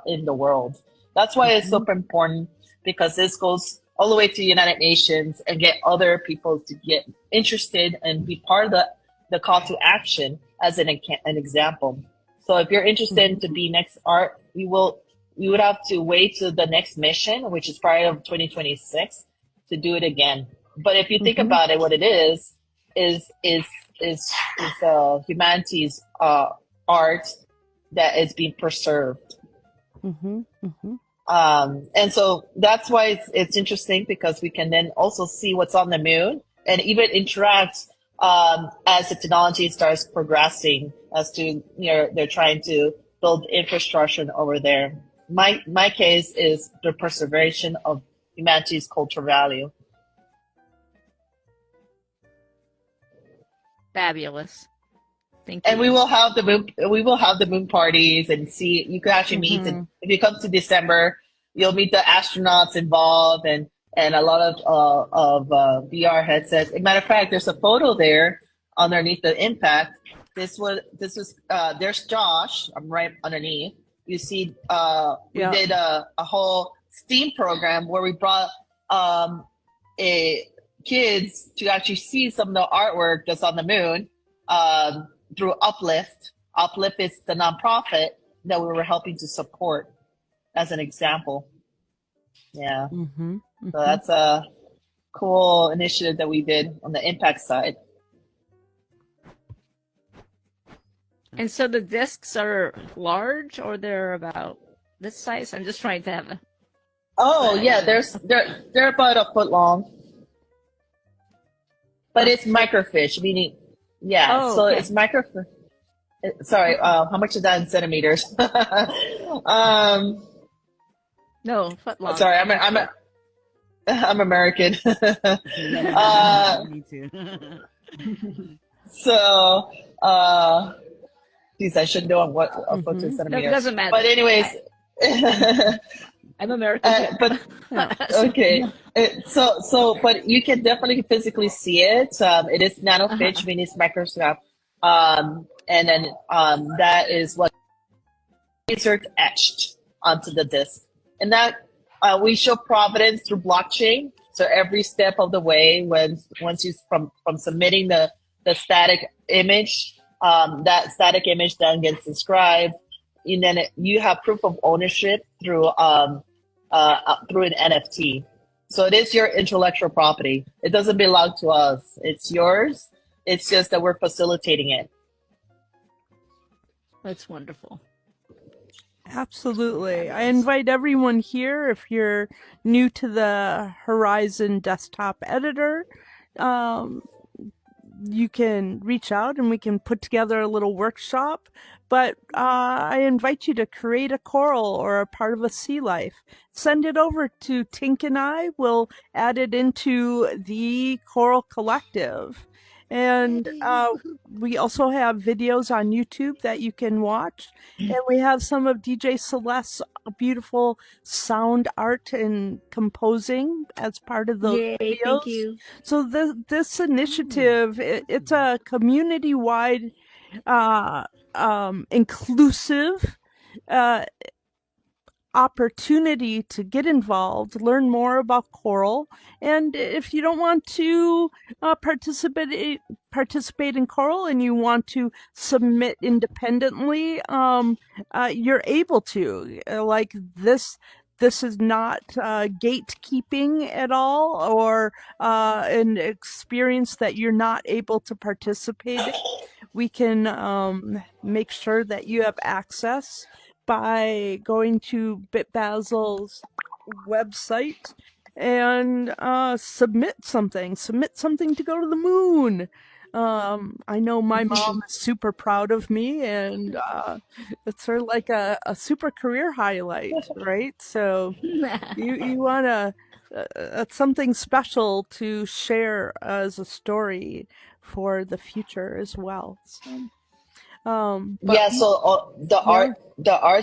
in the world. That's why it's super important, because this goes all the way to the United Nations and get other people to get interested and be part of the call to action as an example. So if you're interested to be next art, we would have to wait to the next mission, which is prior of 2026, to do it again. But if you think about it, what it is humanity's art that is being preserved. And so that's why it's interesting, because we can then also see what's on the moon and even interact as the technology starts progressing, as to they're trying to build infrastructure over there. My case is the preservation of humanity's cultural value. Fabulous. Thank you. And we will have the moon parties, and see, you can actually meet, and if you come to December, you'll meet the astronauts involved and a lot of VR headsets. As a matter of fact, there's a photo there underneath the impact. There's Josh. I'm right underneath. You see, we did a whole STEAM program where we brought kids to actually see some of the artwork that's on the moon through Uplift. Uplift is the nonprofit that we were helping to support, as an example. Yeah. So that's a cool initiative that we did on the impact side. And so the discs are large, or they're about this size? I'm just trying to have a. Oh yeah, they're about a foot long, but it's microfish, meaning so okay. it's microfish. Sorry, how much is that in centimeters? No, foot long. Sorry, I'm American. Me too. So, geez, I should know what a foot to a No, centimeter. it doesn't matter. But anyways, I'm American. but okay. But you can definitely physically see it. It is nanofish, meaning it's microscope. And then that is what research etched onto the disk. And that we show provenance through blockchain. So every step of the way, once you from submitting the static image, that static image then gets described, and then you have proof of ownership through an NFT. So it is your intellectual property. It doesn't belong to us. It's yours. It's just that we're facilitating it. That's wonderful. Absolutely. I invite everyone here, if you're new to the Horizon desktop editor, you can reach out and we can put together a little workshop. But I invite you to create a coral or a part of a sea life. Send it over to Tink and I. We'll add it into the Coral Collective. And we also have videos on YouTube that you can watch. And we have some of DJ Celeste's beautiful sound art and composing as part of those videos. Thank you. So this initiative, it's a community-wide, inclusive opportunity to get involved, learn more about coral, and if you don't want to participate in coral and you want to submit independently, you're able to. Like this is not gatekeeping at all, or an experience that you're not able to participate in. We can make sure that you have access by going to Bit Basel's website and submit something to go to the moon. I know my mom is super proud of me, and it's sort of like a super career highlight, right? So you want to something special to share as a story for the future as well. So. So the art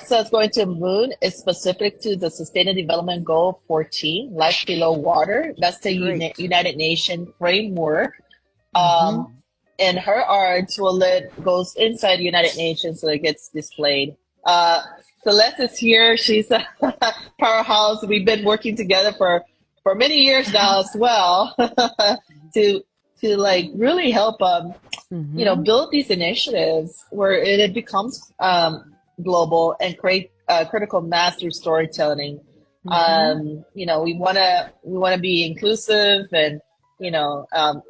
that's going to moon is specific to the Sustainable Development Goal 14, life below water. That's the United Nations framework. And her art goes inside the United Nations, so it gets displayed. Celeste is here. She's a powerhouse. We've been working together for many years now as well to like really help build these initiatives where it becomes global and create critical mass through storytelling. We want to be inclusive and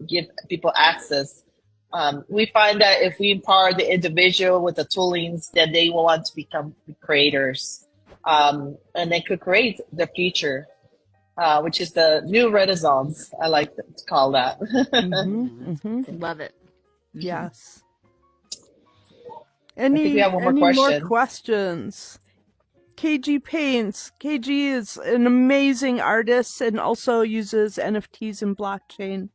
give people access. We find that if we empower the individual with the toolings, then they will want to become creators, and they could create the future, which is the new Renaissance. I like to call that. Love it. Yes. I think we have one more any question. more questions? KG Paints. KG is an amazing artist and also uses NFTs and blockchain.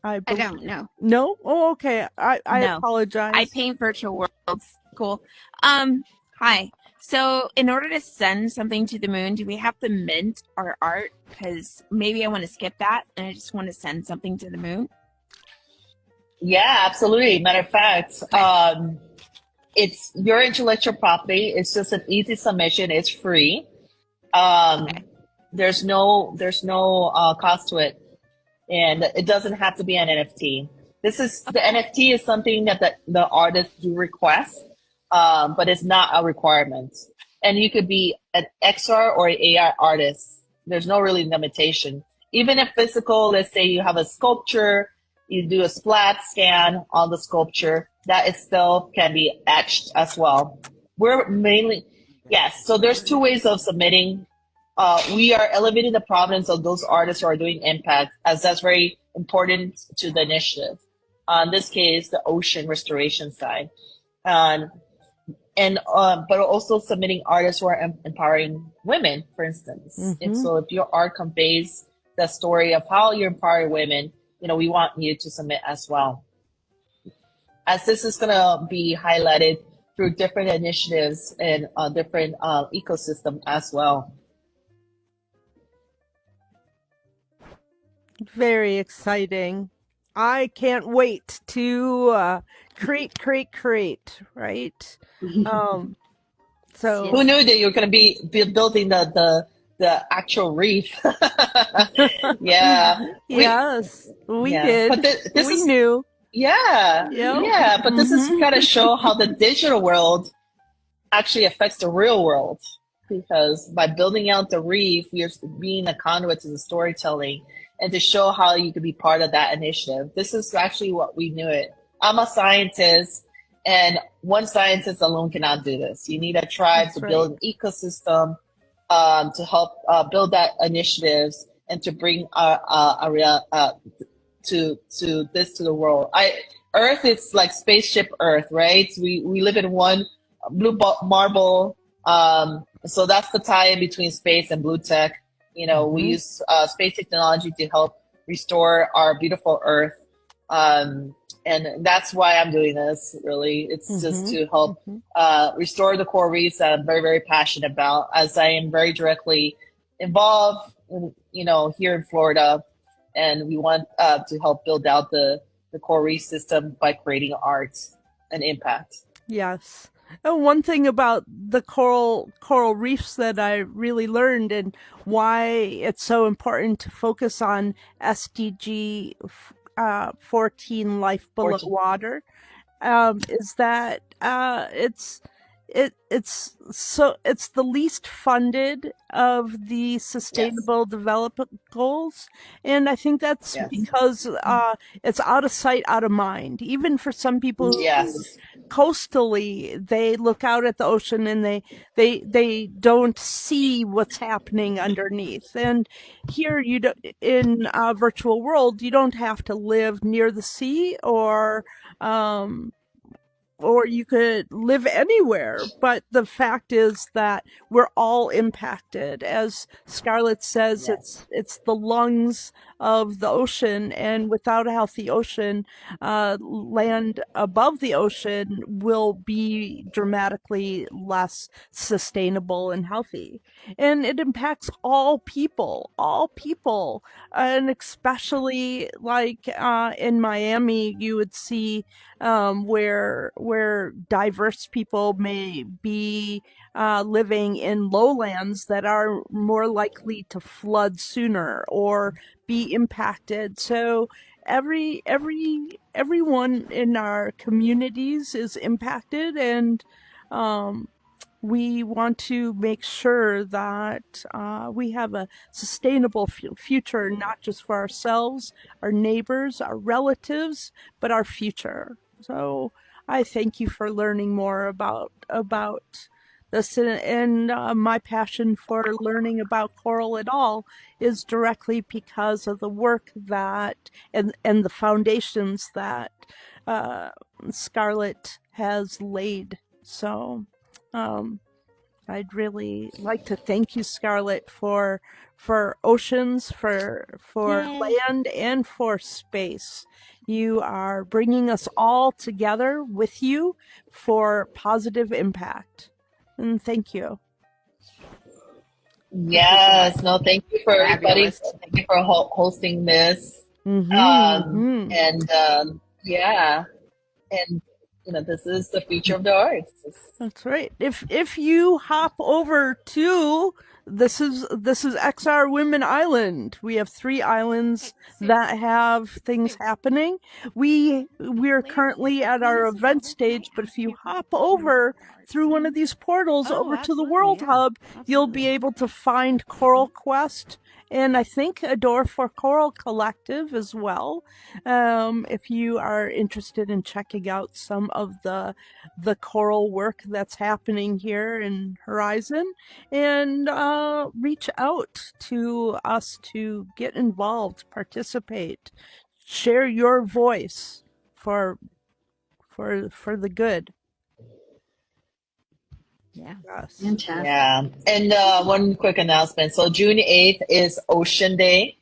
I don't know. No? Oh, okay. I No. apologize. I paint virtual worlds. Cool. Hi. So in order to send something to the moon, do we have to mint our art? Because maybe I want to skip that and I just want to send something to the moon. Yeah, absolutely. Matter of fact, it's your intellectual property. It's just an easy submission. It's free. There's no cost to it, and it doesn't have to be an NFT. The NFT is something that the artists do request, but it's not a requirement. And you could be an XR or an AI artist. There's no really limitation. Even if physical, let's say you have a sculpture, You do a splat scan on the sculpture. That itself can be etched as well. We're mainly, yes, so there's two ways of submitting. We are elevating the prominence of those artists who are doing impact, as that's very important to the initiative. In this case, the ocean restoration side. But also submitting artists who are empowering women, for instance. And so if your art conveys the story of how you empower women, we want you to submit as well. As this is going to be highlighted through different initiatives and different ecosystem as well. Very exciting. I can't wait to create, right? So who knew that you're going to be building the actual reef? Yeah. Yes, we did. But we knew. Yeah. Yep. Yeah. But this is going to show how the digital world actually affects the real world. Because by building out the reef, you're being a conduit to the storytelling and to show how you could be part of that initiative. This is actually what we knew it. I'm a scientist, and one scientist alone cannot do this. You need a tribe to build an ecosystem, to help build that initiatives and to bring to the world. Earth is like spaceship Earth, right? We live in one blue marble. So that's the tie-in between space and blue tech. We use space technology to help restore our beautiful Earth. And that's why I'm doing this, really. It's just to help restore the coral reefs that I'm very, very passionate about, as I am very directly involved, here in Florida. And we want to help build out the coral reef system by creating art and impact. Yes. And one thing about the coral reefs that I really learned, and why it's so important to focus on SDG 14, life below water, is that it's the least funded of the sustainable development goals, and I think that's because it's out of sight, out of mind. Even for some people who coastally, they look out at the ocean and they don't see what's happening underneath. And here, in a virtual world, you don't have to live near the sea, or you could live anywhere. But the fact is that we're all impacted. As Scarlett says, it's the lungs of the ocean, and without a healthy ocean, land above the ocean will be dramatically less sustainable and healthy. And it impacts all people, and especially like in Miami, you would see where diverse people may be living in lowlands that are more likely to flood sooner or be impacted. So everyone in our communities is impacted, and we want to make sure that we have a sustainable future, not just for ourselves, our neighbors, our relatives, but our future. So I thank you for learning more about this, and my passion for learning about coral at all is directly because of the work that and the foundations that Scarlett has laid. So I'd really like to thank you, Scarlett, for oceans, for land, and for space. You are bringing us all together with you for positive impact. And thank you. Yes, no, thank you for everybody. Thank you for hosting this. And this is the future of the arts. That's right. If you hop over to this is XR Women Island. We have 3 islands that have things happening. We're currently at our event stage, but if you hop over through one of these portals over to the World Hub, you'll be able to find Coral Quest and I think a door for Coral Collective as well. If you are interested in checking out some of the coral work that's happening here in Horizon, and reach out to us to get involved, participate, share your voice for the good. Yeah. Yes. Fantastic. Yeah. And one quick announcement. So June 8th is Ocean Day.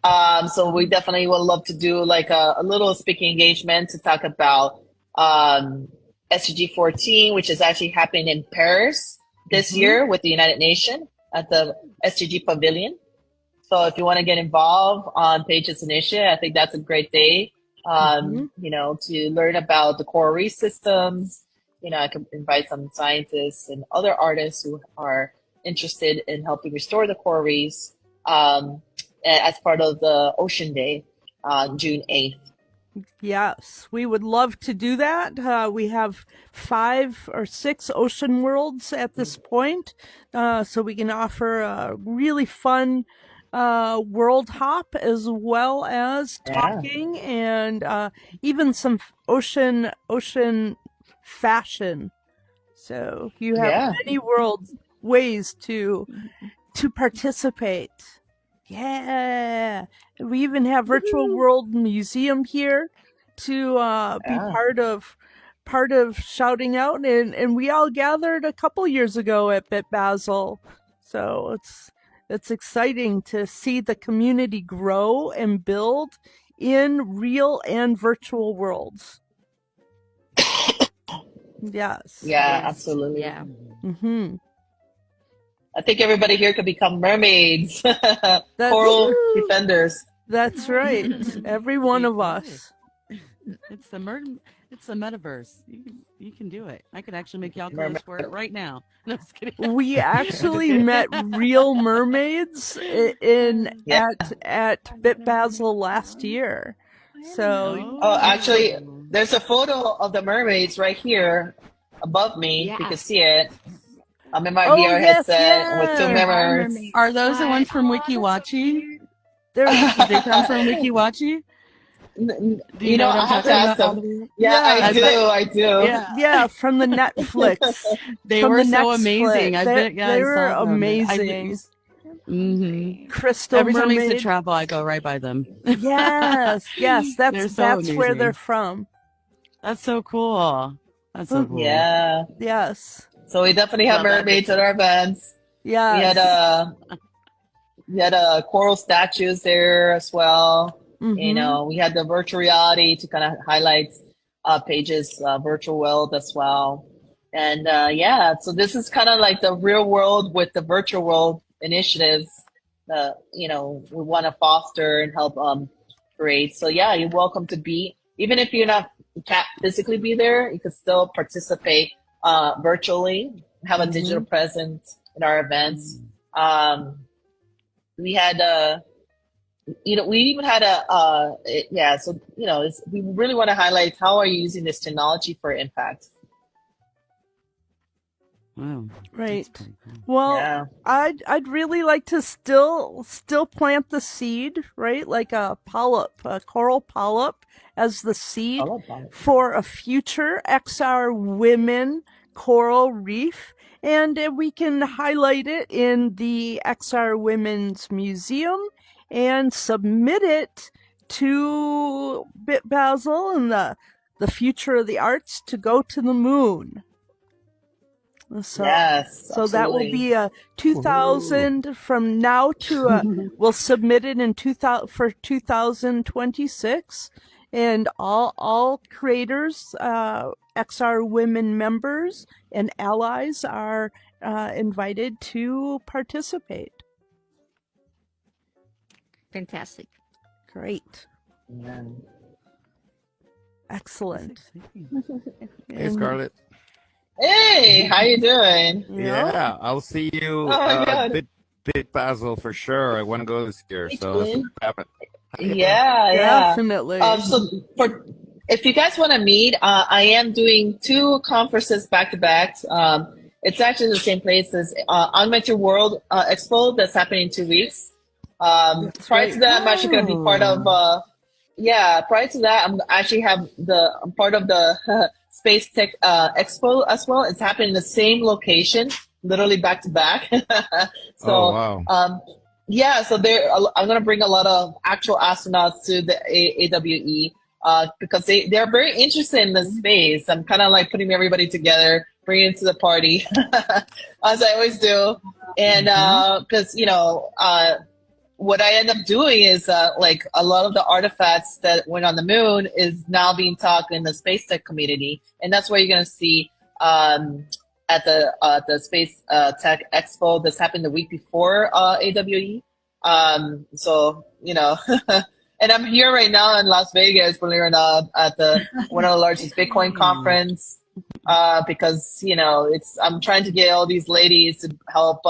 So we definitely would love to do like a little speaking engagement to talk about SDG 14, which is actually happening in Paris this year with the United Nations at the SDG Pavilion. So if you want to get involved on Pages Initiative, I think that's a great day, you know, to learn about the coral reef systems. You know, I can invite some scientists and other artists who are interested in helping restore the coral reefs as part of the Ocean Day on June 8th. Yes, we would love to do that. We have 5 or 6 ocean worlds at this point, so we can offer a really fun world hop as well as talking and even some ocean fashion. So you have many ways to participate. Yeah, we even have Virtual World Museum here to be part of shouting out, and we all gathered a couple years ago at Bit Basel, so it's exciting to see the community grow and build in real and virtual worlds. Yes. Yeah, absolutely. Yeah. I think everybody here could become mermaids, coral defenders. That's right. Every one of us. It's the metaverse. You can do it. I could actually make y'all clothes for it right now. No, just kidding. We actually met real mermaids at Bit Basel last year. So actually, there's a photo of the mermaids right here above me. Yeah. You can see it. I'm in my VR headset with 2 members. Are those the ones from Wikiwachi? They come from Wikiwachi? You know, I have to ask them. Yeah, I do. Yeah, from the Netflix. They were so amazing. They were amazing. Crystal Every time I mermaid. used to travel, I go right by them. Yes, that's where they're from. That's so cool. That's so cool. Yeah. Yes. So we definitely have mermaids at our events. Yeah. We had coral statues there as well. You know, we had the virtual reality to kind of highlight Pages virtual world as well. And so this is kind of like the real world with the virtual world initiatives that, you know, we want to foster and help create. So yeah, you're welcome to be, even if you can't physically be there, you can still participate virtually, have a digital presence in our events. We had you know, we even had so, you know, we really want to highlight how are you using this technology for impact. Wow. Right. Well, I'd really like to still plant the seed, right? Like a coral polyp as the seed for a future XR women coral reef. And we can highlight it in the XR Women's Museum and submit it to Bit Basel and the future of the arts to go to the moon. So, so that will be a 2000 from now to we'll submit it in 2026, and all creators, XR Women members and allies are invited to participate. Fantastic. Great. Yeah. Excellent. Hey, Scarlett. Hey, how you doing? Yeah, I'll see you Bit Basel for sure. I want to go this year, so let's happen. Yeah, definitely. So if you guys want to meet, I am doing 2 conferences back to back. It's actually the same place as Augmented World Expo that's happening in 2 weeks. Prior to that, I'm actually going to be part of. Prior to that, I'm part of the Space Tech Expo as well. It's happening in the same location, literally back to back. So, oh, wow. So I'm going to bring a lot of actual astronauts to the AWE because they're very interested in the space. I'm kind of like putting everybody together, bringing it to the party, as I always do. And because, what I end up doing is like a lot of the artifacts that went on the moon is now being taught in the space tech community. And that's what you're going to see at the Space Tech Expo that's happened the week before AWE. So, and I'm here right now in Las Vegas, believe it or not, at one of the largest Bitcoin conference because, I'm trying to get all these ladies to help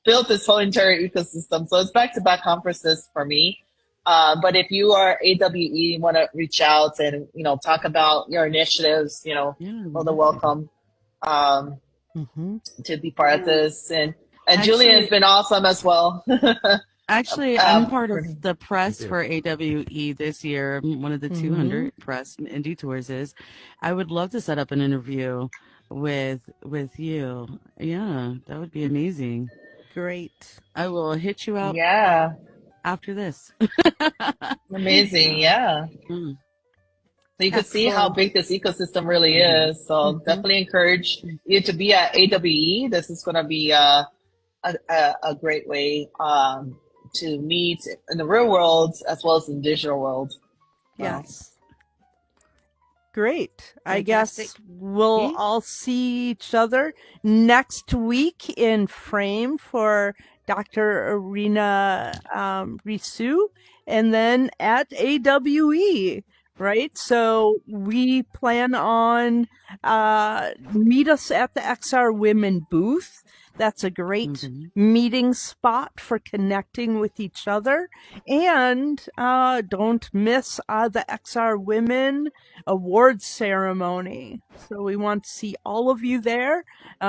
build this whole entire ecosystem. So it's back-to-back conferences for me. But if you are AWE and want to reach out and, talk about your initiatives, well, they're welcome to be part of this. And Julian has been awesome as well. Actually, I'm part of the press for AWE this year. I'm one of the 200 press and detours is. I would love to set up an interview with you. Yeah, that would be amazing. Great. I will hit you up after this. Amazing, yeah. So you can see how big this ecosystem really is. So definitely encourage you to be at AWE. This is going to be a great way to meet in the real world as well as in the digital world. Yes. Great. I guess we'll all see each other next week in frame for Dr. Arena Risu, and then at AWE, right? So we plan on meet us at the XR Women booth. That's a great meeting spot for connecting with each other. And don't miss the XR Women Awards ceremony. So we want to see all of you there.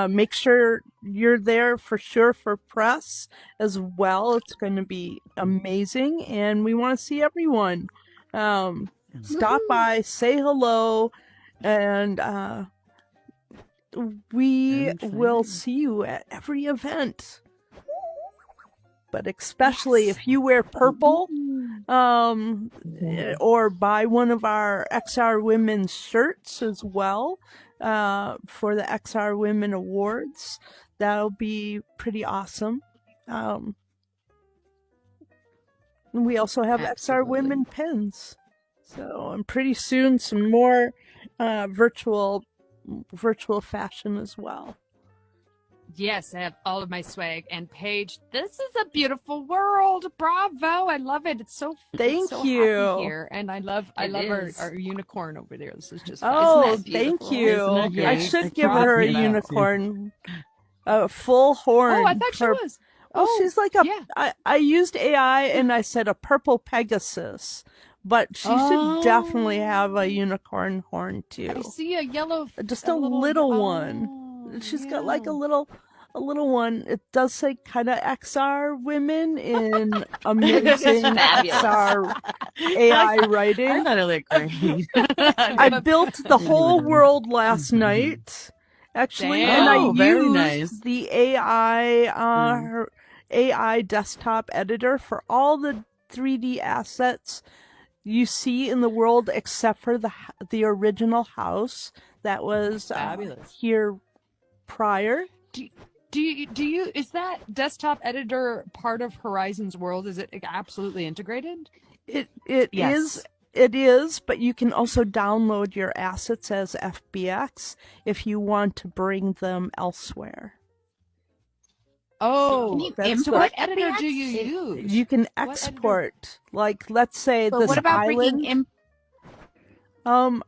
Make sure you're there for sure for press as well. It's going to be amazing. And we want to see everyone. Stop by, say hello, and we will see you at every event. But especially if you wear purple, or buy one of our XR Women's shirts as well, for the XR Women Awards, that'll be pretty awesome. We also have XR Women pins. So, and pretty soon some more virtual fashion as well. Yes, I have all of my swag. And Paige, this is a beautiful world. Bravo. I love it. It's so Thank so you happy here. And I love our unicorn over there. This is just thank you. I should give her a unicorn. A full horn. Oh, I thought she was. She's like I used AI and I said a purple Pegasus. But she should definitely have a unicorn horn too. I see a yellow, just a little one. She's got like a little one. It does say kind of XR women in amazing XR AI writing. I thought it looked great. I built the whole world last night, actually, and I used the AI AI desktop editor for all the 3D assets you see in the world, except for the original house that was here prior. Do you is that desktop editor part of Horizon's world? Is it absolutely integrated? It is, but you can also download your assets as FBX if you want to bring them elsewhere. Oh, what editor do you use? You can export, like, let's say this what about island. I'm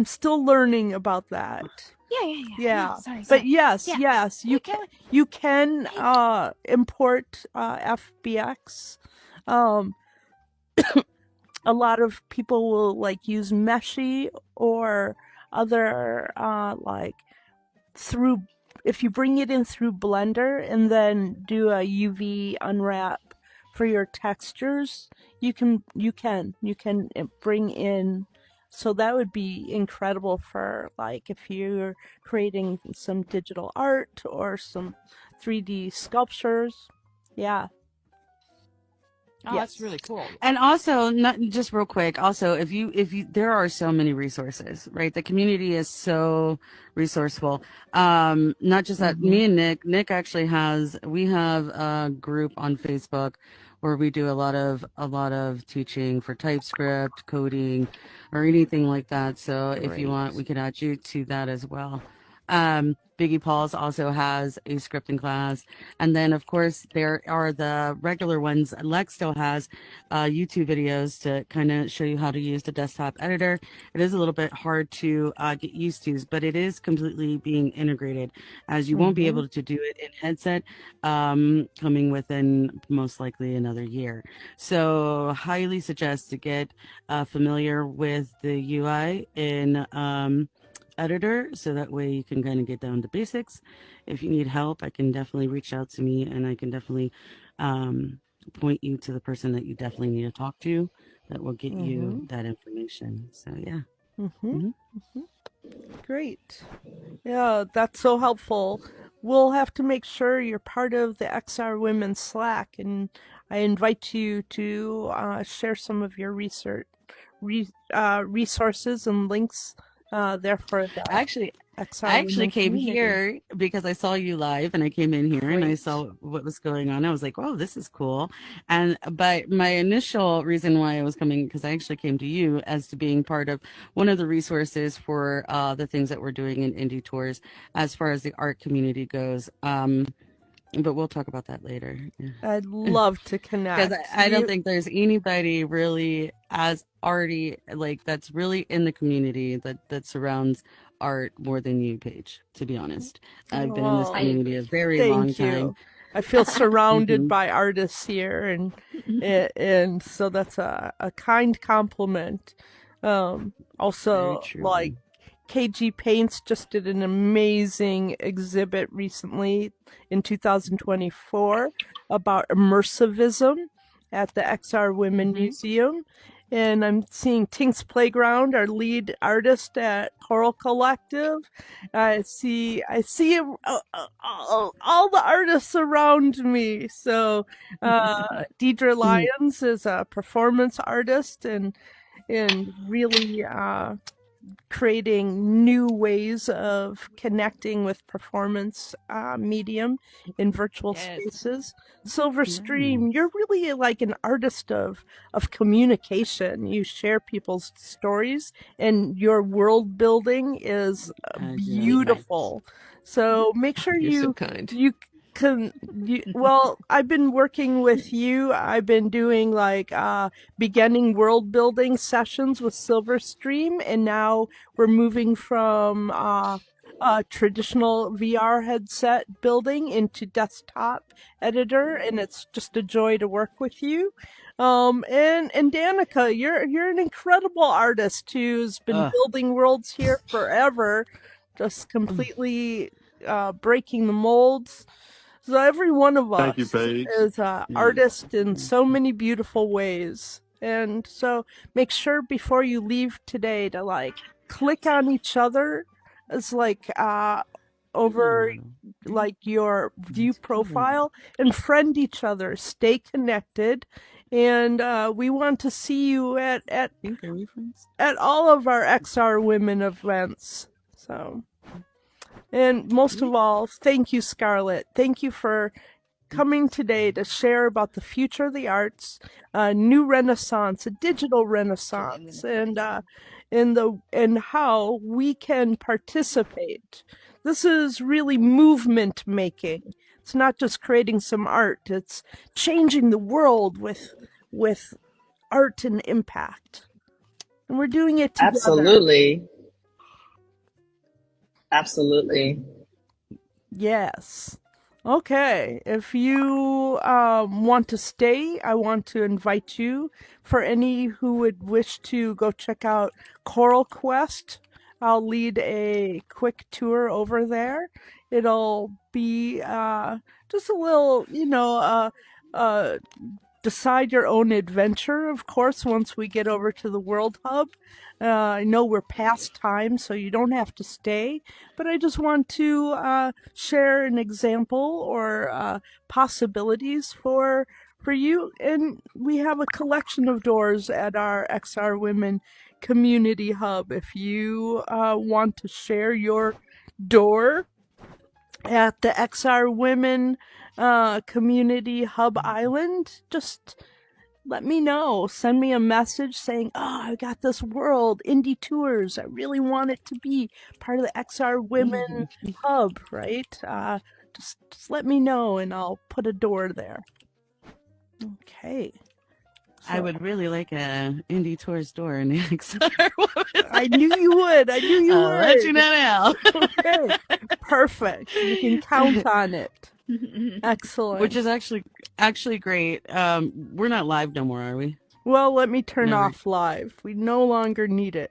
still learning about that. Yeah. Sorry. But yes, you can import FBX. A lot of people will like use Meshy or other through. If you bring it in through Blender and then do a UV unwrap for your textures, you can bring in. So that would be incredible for like if you're creating some digital art or some 3D sculptures. Yeah. Oh, that's really cool. And also, not just real quick, also if you there are so many resources, right? The community is so resourceful. Not just that, me and Nick actually we have a group on Facebook where we do a lot of teaching for TypeScript, coding, or anything like that. So if you want, we could add you to that as well. Biggie Pauls also has a scripting class. And then, of course, there are the regular ones. Lex still has YouTube videos to kind of show you how to use the desktop editor. It is a little bit hard to get used to, but it is completely being integrated, as you won't be able to do it in headset coming within most likely another year. So highly suggest to get familiar with the UI in editor, so that way you can kind of get down to basics. If you need help, I can definitely reach out to me, and I can definitely point you to the person that you definitely need to talk to that will get you that information. So yeah. Great. Yeah, that's so helpful. We'll have to make sure you're part of the XR Women Slack, and I invite you to share some of your resources and links there for the Actually, XR I actually Women came community. here because I saw you live, and I came in here and I saw what was going on. I was like, "Oh, this is cool." But my initial reason why I was coming, because I actually came to you as to being part of one of the resources for the things that we're doing in Indie Tours as far as the art community goes. But we'll talk about that later. Yeah. I'd love to connect. Because I don't think there's anybody really as arty, like that's really in the community that surrounds art more than you, Paige, to be honest. I've been in this community a very long time. I feel surrounded by artists here, and so that's a kind compliment. Also, like KG Paints just did an amazing exhibit recently in 2024 about immersivism at the XR Women Museum. And I'm seeing Tink's Playground, our lead artist at Coral Collective. I see all the artists around me. So Deidre Lyons is a performance artist and really creating new ways of connecting with performance medium in virtual spaces. Silverstream, you're really like an artist of communication. You share people's stories, and your world building is beautiful. So make sure You're so kind. well, I've been working with you. I've been doing like beginning world building sessions with Silverstream, and now we're moving from traditional VR headset building into desktop editor, and it's just a joy to work with you. And Danica, you're an incredible artist who's been building worlds here forever, just completely breaking the molds. So every one of us is an artist in so many beautiful ways. And so make sure before you leave today to like click on each other as like over like your view profile and friend each other. Stay connected. And we want to see you at all of our XR Women events. So. And most of all, thank you, Scarlett. Thank you for coming today to share about the future of the arts, a new renaissance, a digital renaissance, and how we can participate. This is really movement making. It's not just creating some art. It's changing the world with art and impact. And we're doing it together. Absolutely. Yes. Okay. If you want to stay, I want to invite you. For any who would wish to go check out Coral Quest, I'll lead a quick tour over there. It'll be just a little, decide your own adventure, of course, once we get over to the World Hub. I know we're past time, so you don't have to stay, but I just want to share an example or possibilities for you. And we have a collection of doors at our XR Women Community Hub. If you want to share your door at the XR Women Community Hub Island, just let me know. Send me a message saying, oh, I got this world, indie tours. I really want it to be part of the XR Women Hub, right? Just let me know and I'll put a door there. Okay. So, I would really like a indie tours door in the XR Women. I knew you would. I knew you would. I'll let you know now. Okay. Perfect. You can count on it. Excellent. Which is actually great. We're not live no more, are we? Well, let me turn off live. We no longer need it.